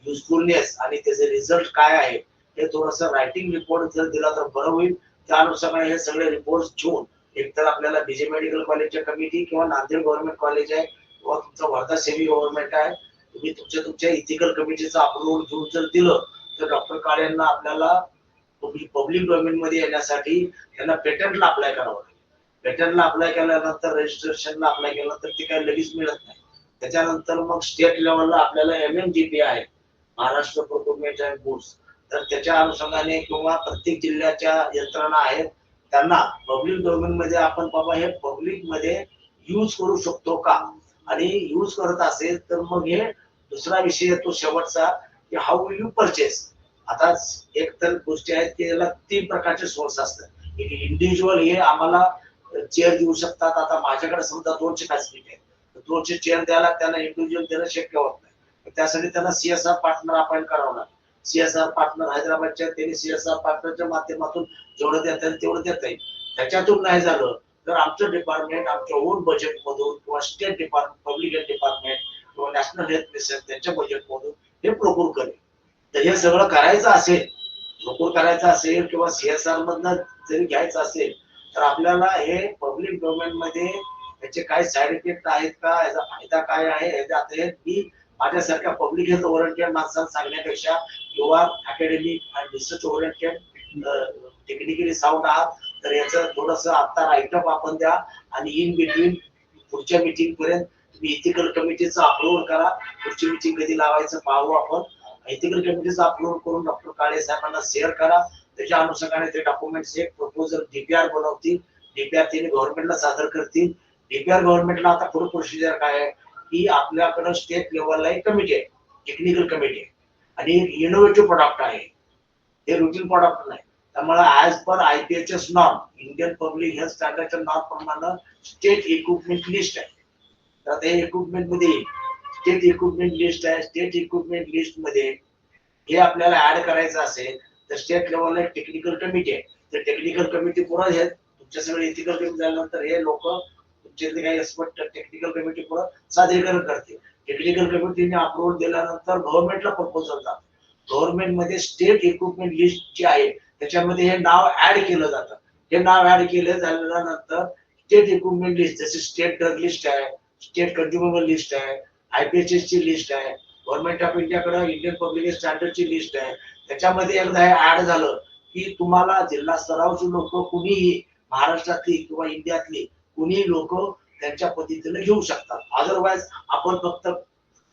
युजफुलनेस आणि त्याचे रिझल्ट काय आहे हे थोडस रायटिंग रिपोर्ट जर दिला तर बरं होईल. त्या अनुषंगाने हे सगळे रिपोर्ट घेऊन एकतर आपल्याला बीजे मेडिकल कॉलेजच्या कमिटी किंवा नांदेड गव्हर्नमेंट कॉलेज आहे किंवा तुमचा वर्धा सेमी गव्हर्नमेंट आहे, तुम्ही तुमच्या इथिकल कमिटीचं अप्रूव्हल घेऊन जर दिलं तर डॉक्टर काळेंना आपल्याला पब्लिक डोमेन मध्ये येण्यासाठी त्यांना पेटंटला अप्लाय करावं लागेल. पेटंटला अप्लाय केल्यानंतर रजिस्ट्रेशनला अप्लाय केल्यानंतर ते काही लगेच मिळत नाही. त्याच्यानंतर मग स्टेट लेवलला आपल्याला MMGP आहे, महाराष्ट्र प्रोक्युरमेंट अँड गुड्स, तर त्याच्या अनुषंगाने किंवा प्रत्येक जिल्ह्याच्या यंत्रणा आहेत त्यांना पब्लिक डोमेन मध्ये आपण बाबा हे पब्लिक मध्ये यूज करू शकतो का, आणि यूज करत असेल तर मग हे दुसरा विषय येतो शेवटचा की हाऊ विल यू परचेस. आता एक तर गोष्टी आहेत की याला 3 प्रकारचे सोर्स असतात. एक इंडिव्हिज्युअल हे आम्हाला चेअर देऊ शकतात. आता माझ्याकडे समजा 200 फॅसिलिटी आहेत, 200 चेअर द्यायला त्यांना इंडिव्हिज्युअल देणं शक्य होत नाही. त्यासाठी त्यांना CSR पार्टनर अपॉइंट करावं लागेल. CSR पार्टनर हैदराबादच्या त्यांनी CSR पार्टनरच्या माध्यमातून जेवढं देता येईल तेवढं देता येईल. त्याच्यातून नाही झालं तर आमचं डिपार्टमेंट आमच्या ओन बजेट मधून किंवा state department public health department किंवा नॅशनल हेल्थ मिशन त्यांच्या बजेट मधून हे प्रोक्यूर करेल. तर हे सगळं करायचं असेल, प्रोक्यूर करायचं असेल किंवा CSR मधनं जरी घ्यायचं असेल तर आपल्याला हे पब्लिक डोमेन मध्ये याचे काय साईड इफेक्ट आहेत का, याचा फायदा काय आहे, याचा मी माझ्यासारख्या पब्लिक हेल्थ ओरिएंटेड माणसांना सांगण्यापेक्षा किंवा अकॅडमिक आणि रिसर्च ओरिएंटेड टेक्निकली साऊंड आहात तर याचं थोडस आता राईटअप आपण द्या आणि इन बिटवीन पुढच्या मीटिंग पर्यंत तुम्ही इथिकल कमिटीचं अप्रूव्ह करा. पुढची मीटिंग कधी लावायचं पाहू आपण. इथिकल कमिटीचं अप्रूव्ह करून डॉक्टर काळे साहेबांना शेअर करा. त्याच्या अनुषंगाने ते डॉक्युमेंट्स एक प्रपोजल DPR बनवतील, DPR त्यांनी गव्हर्नमेंटला सादर करतील. DPR गव्हर्नमेंटला आता पुढे प्रोसिजर काय आहे की आपल्याकडे स्टेट लेवलला एक कमिटी आहे, टेक्निकल कमिटी आहे आणि इनोव्हेटिव्ह प्रोडक्ट आहे, हे रुटीन प्रोडक्ट नाही. त्यामुळे as per IPHS norm Indian public health स्टँडर्डच्या नॉर्म प्रमाणे स्टेट इक्विपमेंट लिस्ट आहे. तर ते इक्विपमेंट मध्ये स्टेट इक्विपमेंट लिस्ट आहे. स्टेट इक्विपमेंट लिस्ट मध्ये हे आपल्याला ऍड करायचं असेल तर स्टेट लेवलला टेक्निकल कमिटी आहे. तर टेक्निकल कमिटी पुढे हे तुमच्या सगळे इथिकल कमिटी झाल्यानंतर हे लोक तुमचे जे काही एक्सपर्ट टेक्निकल कमिटी पुढे सादरीकरण करते. टेक्निकल कमिटीने अप्रुव्हल दिल्यानंतर गव्हर्नमेंटला प्रपोजल जातं. गव्हर्नमेंटमध्ये स्टेट इक्विपमेंट लिस्ट जी आहे त्याच्यामध्ये हे नाव ऍड केलं जातं. हे नाव ऍड केलं झाल्यानंतर स्टेट इक्विपमेंट लिस्ट जशी स्टेट ड्रग लिस्ट आहे, स्टेट कंझ्युमेबल लिस्ट आहे, IPHS ची लिस्ट आहे, गव्हर्नमेंट ऑफ इंडियाकडे इंडियन पब्लिक स्टँडर्डची लिस्ट आहे. त्याच्यामध्ये एकदा हे ऍड झालं की तुम्हाला जिल्हा स्तरावरची लोक कुणीही महाराष्ट्रातली किंवा इंडियातली कुणीही लोक त्यांच्या पद्धतीने घेऊ शकतात. अदरवाईज आपण फक्त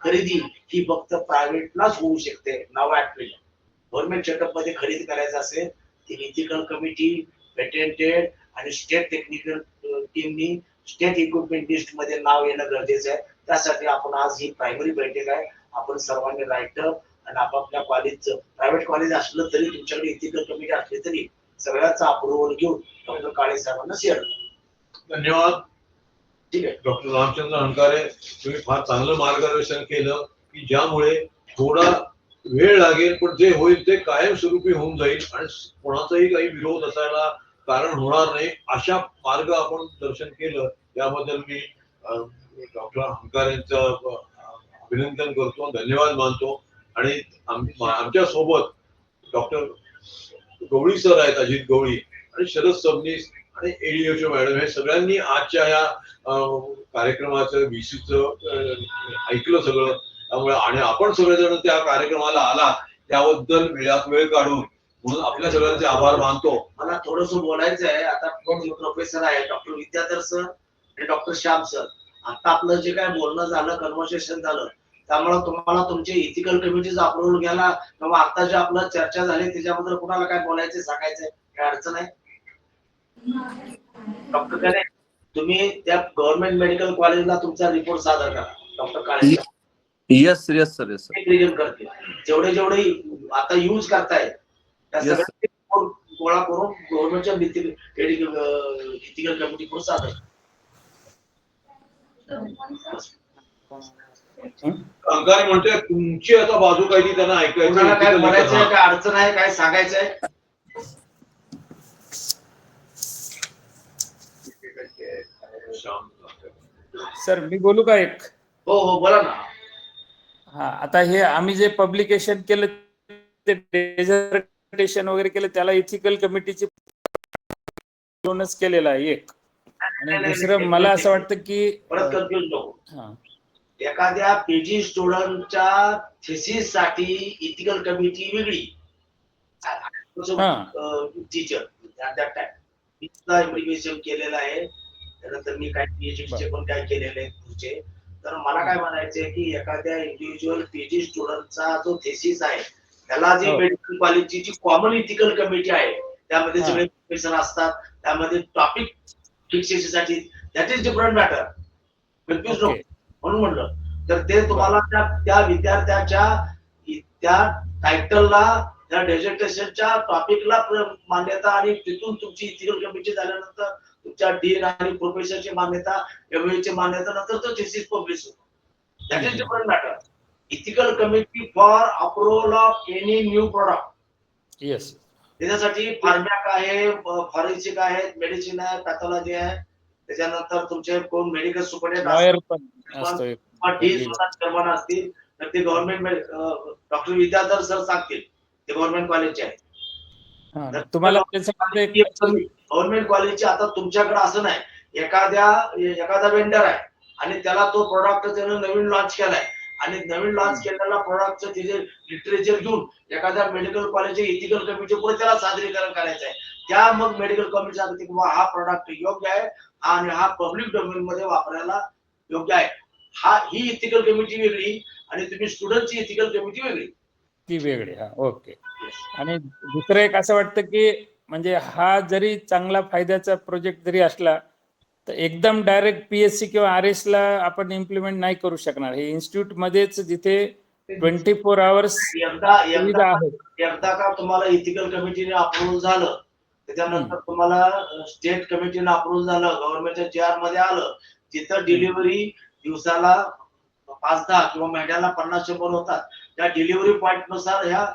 खरेदी ही फक्त प्रायव्हेटलाच होऊ शकते. नाव ऍड गव्हर्नमेंट सेटअप मध्ये खरेदी करायचं असेल ती इथिकल कमिटी, पेटेंटेड आणि स्टेट टेक्निकल टीमनी स्टेट इक्विपमेंट लिस्ट मध्ये नाव येणं गरजेचं आहे. त्यासाठी आपण आज ही प्रायमरी बैठक आहे. आपण सर्वांनी रायटअप आणि आपापल्या कॉलेजचं, प्रायव्हेट कॉलेज असलं तरी तुमच्याकडे इथिकल कमिटी असली तरी सगळ्याचा अप्रुव्हल घेऊन डॉक्टर काळे साहेबांना शेअर. धन्यवाद. ठीक आहे. डॉक्टर रामचंद्र हंकारे, तुम्ही फार चांगलं मार्गदर्शन केलं की ज्यामुळे थोडा वेळ लागेल पण जे होईल ते कायमस्वरूपी होऊन जाईल आणि कोणाचाही काही विरोध असायला कारण होणार नाही अशा मार्ग आपण दर्शन केलं. याबद्दल मी डॉक्टर हंकारेंचं अभिनंदन करतो, धन्यवाद मानतो. आणि आमच्या सोबत डॉक्टर गवळी सर आहेत, अजित गवळी आणि शरद सबनीस आणि ADHO मॅडम, हे सगळ्यांनी आजच्या या कार्यक्रमाचं VCचं ऐकलं सगळं. त्यामुळे आणि आपण सगळेजण त्या कार्यक्रमाला आला त्याबद्दल वेळात वेळ काढून म्हणून आपल्या सगळ्यांचे आभार मानतो. मला थोडस बोलायचं आहे. आता प्रोफेसर आहे डॉक्टर विद्याधर सर आणि डॉक्टर श्याम सर. आता आपलं जे काय बोलणं झालं, कन्व्हर्सेशन झालं, त्यामुळे तुम्हाला तुमचे इथिकल कमिटीचा अप्रुव्हल घ्यायला किंवा आता जे आपलं चर्चा झाली त्याच्याबद्दल कुणाला काय बोलायचं सांगायचंय, काय अडचण आहे? डॉक्टर काळे, तुम्ही त्या गव्हर्नमेंट मेडिकल कॉलेजला तुमचा रिपोर्ट सादर करा. Doctor Kale yes sir. करते जेवढे जेवढे आता यूज करतायत त्या सगळ्या रिपोर्ट गोळा करून गव्हर्नमेंटच्या इथिकल कमिटी पुढे सादर. अंगारे म्हणते तुमची आता बाजू काय ती त्यांना कुणाला काय बोलायचं आहे, ऐकायचं. काय अडचण आहे, काय सांगायचंय? सर मी बोलू का एक? हो हो बोला ना. हा, आता हे आम्ही जे पब्लिकेशन केलं ते डेझर्टेशन वगैरे केलं त्याला इथिकल कमिटीची केलेला आहे एक. आणि दुसरं मला असं वाटतं की परत कन्फ्युज नको. हा, एखाद्या PG स्टुडंटच्या थेसिस साठी इथिकल कमिटी वेगळी, टीचर दॅट टाइम इम्प्लिमेंटेशन केलेलं आहे. त्यानंतर मी काय PhD पण काय केलेले आहेत पुढचे. तर मला काय म्हणायचंय की एखाद्या इंडिव्हिज्युअल PG स्टुडंटचा जो थेसिस आहे त्याला जी मेडिकल कॉलेजची जी कॉमन इथिकल कमिटी आहे त्यामध्ये सगळे प्रोफेसर असतात, त्यामध्ये टॉपिक फिक्सेशनसाठी that is different matter. Confuse नको म्हणून म्हणलं. तर ते तुम्हाला त्या विद्यार्थ्याच्या त्या टायटलला, त्या डेझर्टेशनच्या टॉपिकला मान्यता आणि तिथून तुमची इथिकल कमिटी झाल्यानंतर तुमच्या डीन आणि प्रोफेसरची मान्यता, MA ची मान्यता, नंतर तो थेसिस पब्लिश होतो. That is different matter. Ethical committee for approval of any new product. Yes, त्याच्यासाठी फार्मॅक आहे, फॉरेन्सिक आहे, मेडिसिन आहे, पॅथॉलॉजी आहे. त्याच्यानंतर तुमचे कोण मेडिकल लॉयर सुपरडेंट पण असतो. असतील तर ते गव्हर्नमेंट डॉक्टर विद्याधर सर सांगतील, ते गव्हर्नमेंट कॉलेजचे आहे. तुम्हाला गव्हर्नमेंट कॉलेजचे आता तुमच्याकडे असं नाही, एखादा वेंडर आहे आणि त्याला तो प्रोडक्ट त्यानं नवीन लॉन्च केलाय आणि नवीन लॉन्च केलेला प्रोडक्टचं तिथे लिटरेचर घेऊन एखाद्या मेडिकल कॉलेजच्या इथिकल कमिटी पुढे त्याला सादरीकरण करायचं आहे. त्या मग मेडिकल कमिटी सांगते की हा प्रोडक्ट योग्य आहे आणि हा पब्लिक डोमेन मध्ये वापरायला योग्य आहे. ही इथिकल कमिटी वेगळी आणि तुम्ही स्टुडंटची इथिकल कमिटी वेगळी. ती वेगळी. हा, ओके. आणि दुसरं एक असं वाटतं की म्हणजे हा जरी चांगला फायद्याचा प्रोजेक्ट जरी असला तर एकदम डायरेक्ट PSC किंवा RS ला आपण इम्प्लिमेंट नाही करू शकणार. हे इन्स्टिट्यूट मध्येच जिथे 24 आवर्स सुविधा आहेत. एकदा का तुम्हाला इथिकल कमिटीने अप्रुव्हल झालं त्याच्यानंतर तुम्हाला स्टेट कमिटीने अप्रुव्हल झालं, गव्हर्नमेंटच्या JR मध्ये आलं, तिथं डिलिव्हरी दिवसाला 5-10 किंवा महिन्याला 50-100 होतात. त्या डिलिव्हरी पॉइंट नुसार ह्या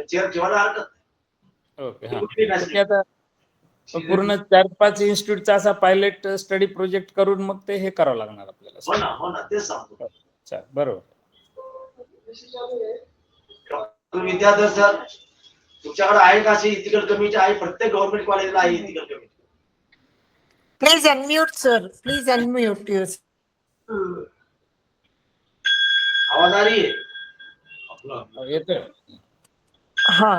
चेअर ठेवायला हरकत ओके. आता पूर्ण 4-5 इन्स्टिट्यूटचा असा पायलट स्टडी प्रोजेक्ट करून मग ते हे करावं लागणार आपल्याला. हो ना तेच सांगतो. चालेल, बरोबर. डॉक्टर विद्याधर सर, तुमच्याकडे आहे का अशी इथिकल कमिटी? आहे, प्रत्येक गव्हर्नमेंट कॉलेजला आहे ethical committee. Please unmute, sir. Please unmute yourself. आवाज आ रही है? येतोय. Ha.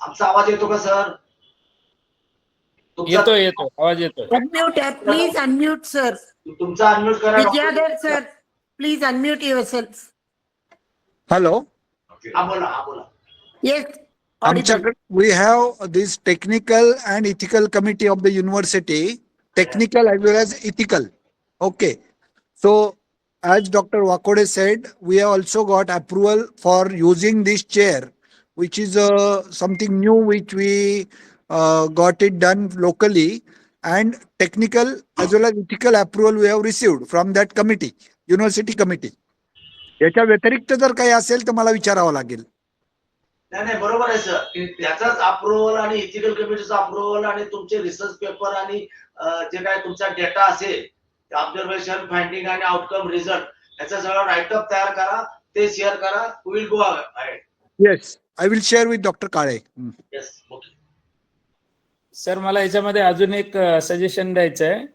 आमचा आवाज येतो का सर? येतोय आवाज येतोय. Unmute, please unmute, sir. तुमचा अनम्यूट करा. Vidyadhar, sir. Please unmute yourself. Hello. हा बोला. Yes. Audible. We have this technical and ethical committee of the university, technical as well as ethical. Okay. So as Dr. Wakode said, we have also got approval for using this chair, which is something new which we got it done locally, and technical as well as ethical approval we have received from that committee, university committee. याच्या व्यतिरिक्त जर काही असेल तर मला विचारावं लागेल. नाही बरोबर आहे सर. त्याचाच अप्रुव्हल आणि इथिकल कमिटीचा अप्रुव्हल आणि तुमचे रिसर्च पेपर आणि जे काय तुमचा डेटा असेल, ऑब्झर्वेशन, फाइंडिंग आणि आउटकम रिझल्ट, याचा सगळा राईटअप तयार करा, ते शेअर करा. We will go ahead. Yes, I will share with doctor Kale. Yes, okay sir, मला याच्यामध्ये अजून एक सजेशन द्यायचं आहे.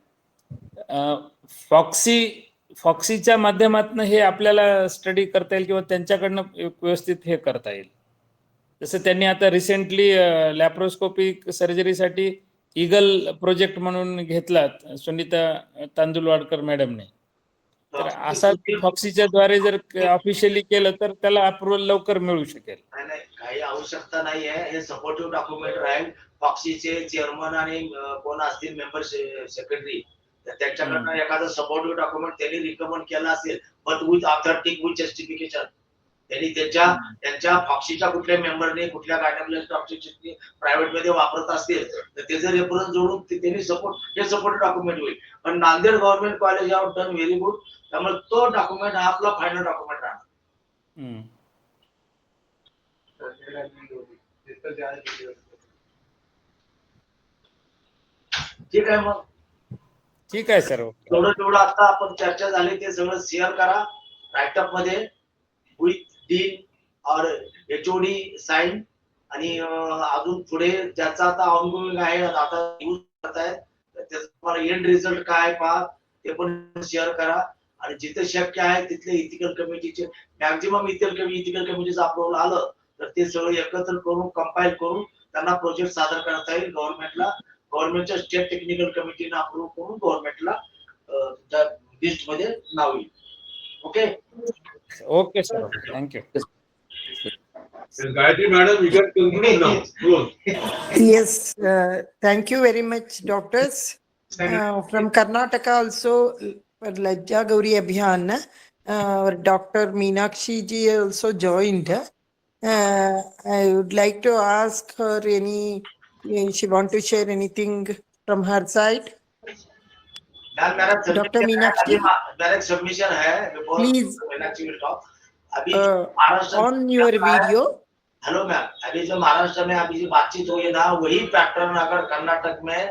फॉक्सीच्या माध्यमातून हे आपल्याला स्टडी करता येईल किंवा त्यांच्याकडनं व्यवस्थित हे करता येईल. जसं त्यांनी आता रिसेंटली लॅप्रोस्कोपिक सर्जरीसाठी ईगल प्रोजेक्ट म्हणून घेतला सुनीता तांदुलवाडकर मॅडमने. तर असा फॉक्सीच्या द्वारे जर ऑफिशियली केलं तर त्याला अप्रुव्हल लवकर मिळू शकेल. नाही, काही आवश्यकता नाही आहे. हे सपोर्टिव्ह डॉक्युमेंट राहील. फॉक्सीचे चेअरमन आणि कोण असतील मेंबर सेक्रेटरी, त्यांच्याकडनं एखादं सपोर्टिव्ह डॉक्युमेंट त्यांनी रिकमेंड केलं असेल, but with authentic, with justification. त्यांनी त्यांच्या फॉक्सीच्या कुठल्या मेंबरने कुठल्या गायडन्स डॉक्टरची प्रायव्हेट मध्ये वापरत असतील तर त्याचं रेफरन्स जोडून त्यांनी सपोर्ट डॉक्युमेंट होईल. पण Nanded government college have done very good. त्यामुळे तो डॉक्युमेंट हा आपला फायनल डॉक्युमेंट राहणार. ठीक आहे मग. ठीक आहे सर. जेवढं आता आपण चर्चा झाली ते सगळं शेअर करा राईटअप मध्ये विथ डीन और HOD साइन. आणि अजून पुढे ज्याचा आता ऑनगोइंग आहे, आता यूज करतायत, त्याचा तुम्हाला एंड रिझल्ट काय पहा ते पण शेअर करा. आणि जिथे शक्य आहे तिथले इथिकल कमिटीचे मॅक्झिमम इथिकल कमिटीचं अप्रुव्हल आलं तर ते सगळं एकत्र करून कंपाईल करून त्यांना प्रोजेक्ट सादर करता येईल गव्हर्नमेंटला. गव्हर्नमेंटच्या स्टेट टेक्निकल कमिटीने अप्रूव्ह करून गव्हर्नमेंटला लिस्ट मध्ये नाव येईल. Okay okay sir, thank you. Gayatri madam, you can conclude now. Close. Yes, thank you very much, doctors. From Karnataka also, Lajja Gauri Abhiyan, Dr. Meenakshi ji also joined. I would like to ask her she want to share anything from her side. Dr. Meenakshi, मेरा submission है. Please. Meenakshi will talk. अभी on your video. Hello ma'am, अभी जो महाराष्ट्र में अभी जो बातचीत हुई है ना, वही पैटर्न अगर कर्नाटक में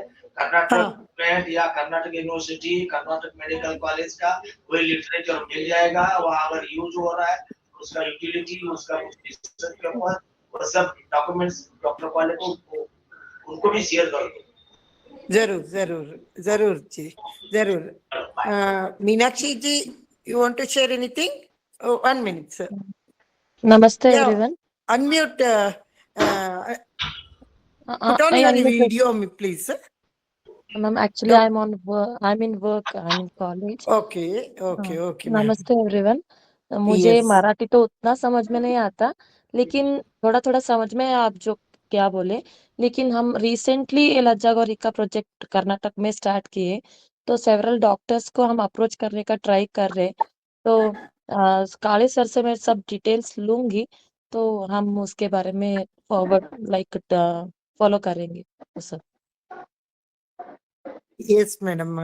या Karnataka university, Karnataka medical college का वही लिटरेचर मिल जाएगा. वहाँ अगर यूज हो रहा है उसका यूटिलिटी, उसका रिसर्च पेपर, वो सब डॉक्यूमेंट्स डॉक्टर कॉलेज को उनको भी शेयर कर दो. जरूर जी, जरूर. Meenakshi ji, you want to share anything? Oh, 1 minute, sir. Namaste, Yeah. everyone. Unmute. Put on I your unmuted. video, please. Sir. Ma'am, actually, I'm in work. I'm in college. Okay, ma'am. नमस्ते everyone. मुझे Yes. Marathi तो उतना समझ में नहीं आता, लेकिन थोड़ा थोड़ा समझ में आप जो क्या बोले. लेकिन हम रिसेंटली लज्जा गौरी का प्रोजेक्ट कर्नाटक में स्टार्ट किए, तो सेवरल डॉक्टर्स को हम अप्रोच करने का ट्राई कर रहे. तो काले सर से मैं सब डिटेल्स लूंगी, तो हम उसके बारे में फॉरवर्ड फॉलो करेंगे sir. Yes, madam.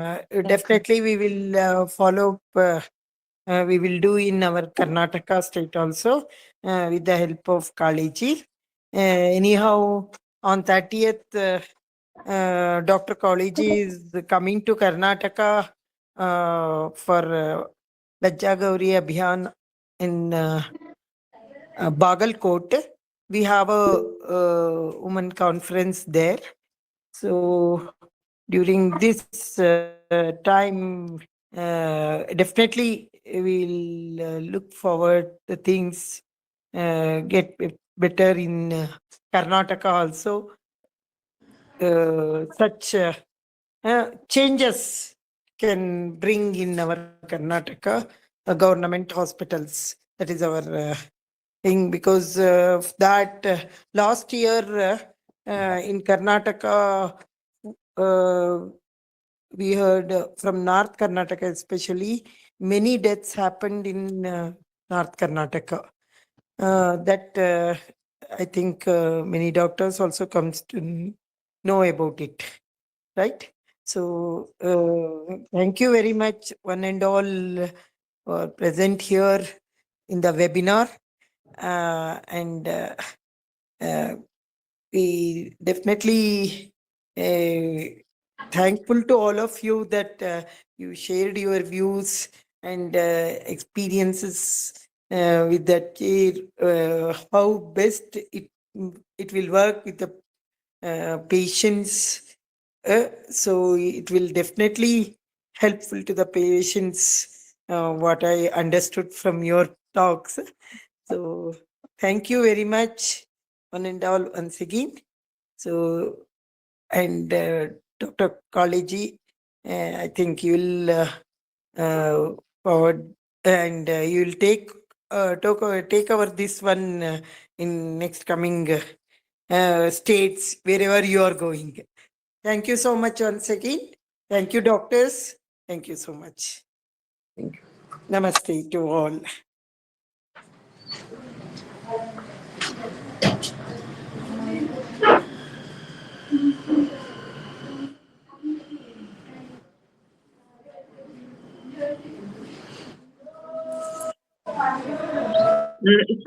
Definitely we will follow up. We will do in our Karnataka state also. with the help of Kaleji. Anyhow, on 30th, Dr. Kaleji is coming to Karnataka for Lajja Gauri Abhiyan in Bagalkot. We have a women conference there. So during this time, definitely we'll look forward the things get better in Karnataka also. Such changes can bring in our Karnataka government hospitals. That is our thing, because of that last year in Karnataka, we heard from North Karnataka especially, many deaths happened in North Karnataka. That I think many doctors also comes to know about it, right? So thank you very much, one and all, for present here in the webinar. And we definitely thankful to all of you that you shared your views and experiences with that care, how best it will work with the patients. So it will definitely helpful to the patients, what I understood from your talks. So thank you very much, one and all, once again. So, and Dr. Kaleji, I think you will forward, and you will take over this one in next coming states, wherever you are going. Thank you so much once again. Thank you, doctors. Thank you so much. Thank you. Namaste to all.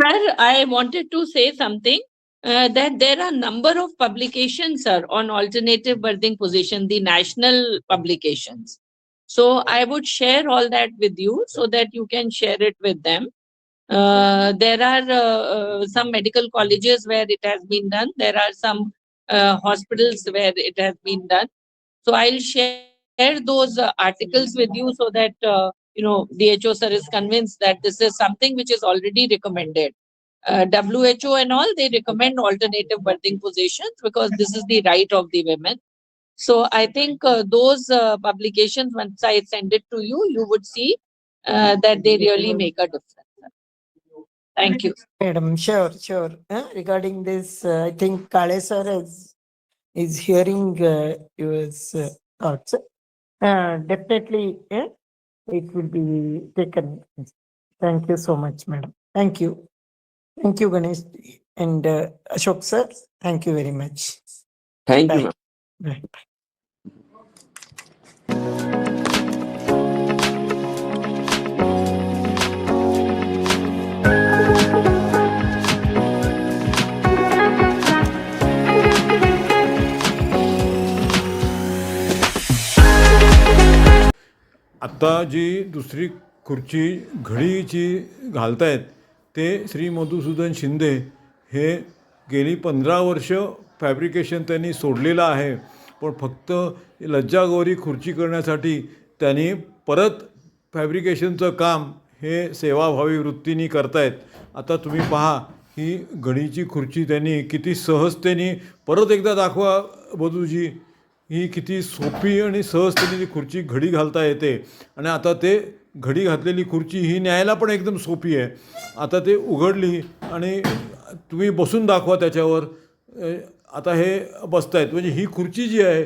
Sir, I wanted to say something. That there are number of publications, sir, on alternative birthing position, the national publications. So I would share all that with you so that you can share it with them. There are some medical colleges where it has been done. There are some hospitals where it has been done. So I'll share those articles with you so that DHO sir is convinced that this is something which is already recommended. WHO and all, they recommend alternative birthing positions because this is the right of the women. So I think those publications, once I send it to you, you would see that they really make a difference. Thank you. Madam, sure. Regarding this, I think Kale sir is hearing your thoughts. Definitely, it will be taken. Thank you so much, madam. Thank you. Thank you, Ganesh. And Ashok sir, thank you very much. Thank you, Bye. ma'am. Bye. आत्ता जी दुसरी खुर्ची घडीची घालतायत ते श्री मधुसूदन शिंदे हे गेली 15 वर्ष fabrication त्यांनी सोडलेलं आहे, पण फक्त लज्जागौरी खुर्ची करण्यासाठी त्यांनी परत फॅब्रिकेशनचं काम हे सेवाभावी वृत्तीने करतायत. आता तुम्ही पहा ही घडीची खुर्ची त्यांनी किती सहजतेने, परत एकदा दाखवा बधूजी, ही किती सोपी आणि सहजतेने ती खुर्ची घडी घालता येते. आणि आता ते घडी घातलेली खुर्ची ही न्यायला पण एकदम सोपी आहे. आता ते उघडली आणि तुम्ही बसून दाखवा त्याच्यावर. आता हे बसतायत, म्हणजे ही खुर्ची जी आहे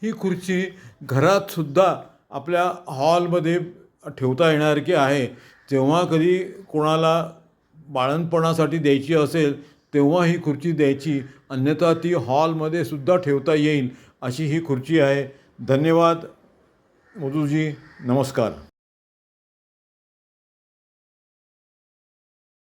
ही खुर्ची घरातसुद्धा आपल्या हॉलमध्ये ठेवता येण्यासारखी आहे. जेव्हा कधी कोणाला बाळंतपणासाठी द्यायची असेल तेव्हा ही खुर्ची द्यायची, अन्यथा ती हॉलमध्ये सुद्धा ठेवता येईल अशी ही खुर्ची आहे. धन्यवाद मधुजी, नमस्कार.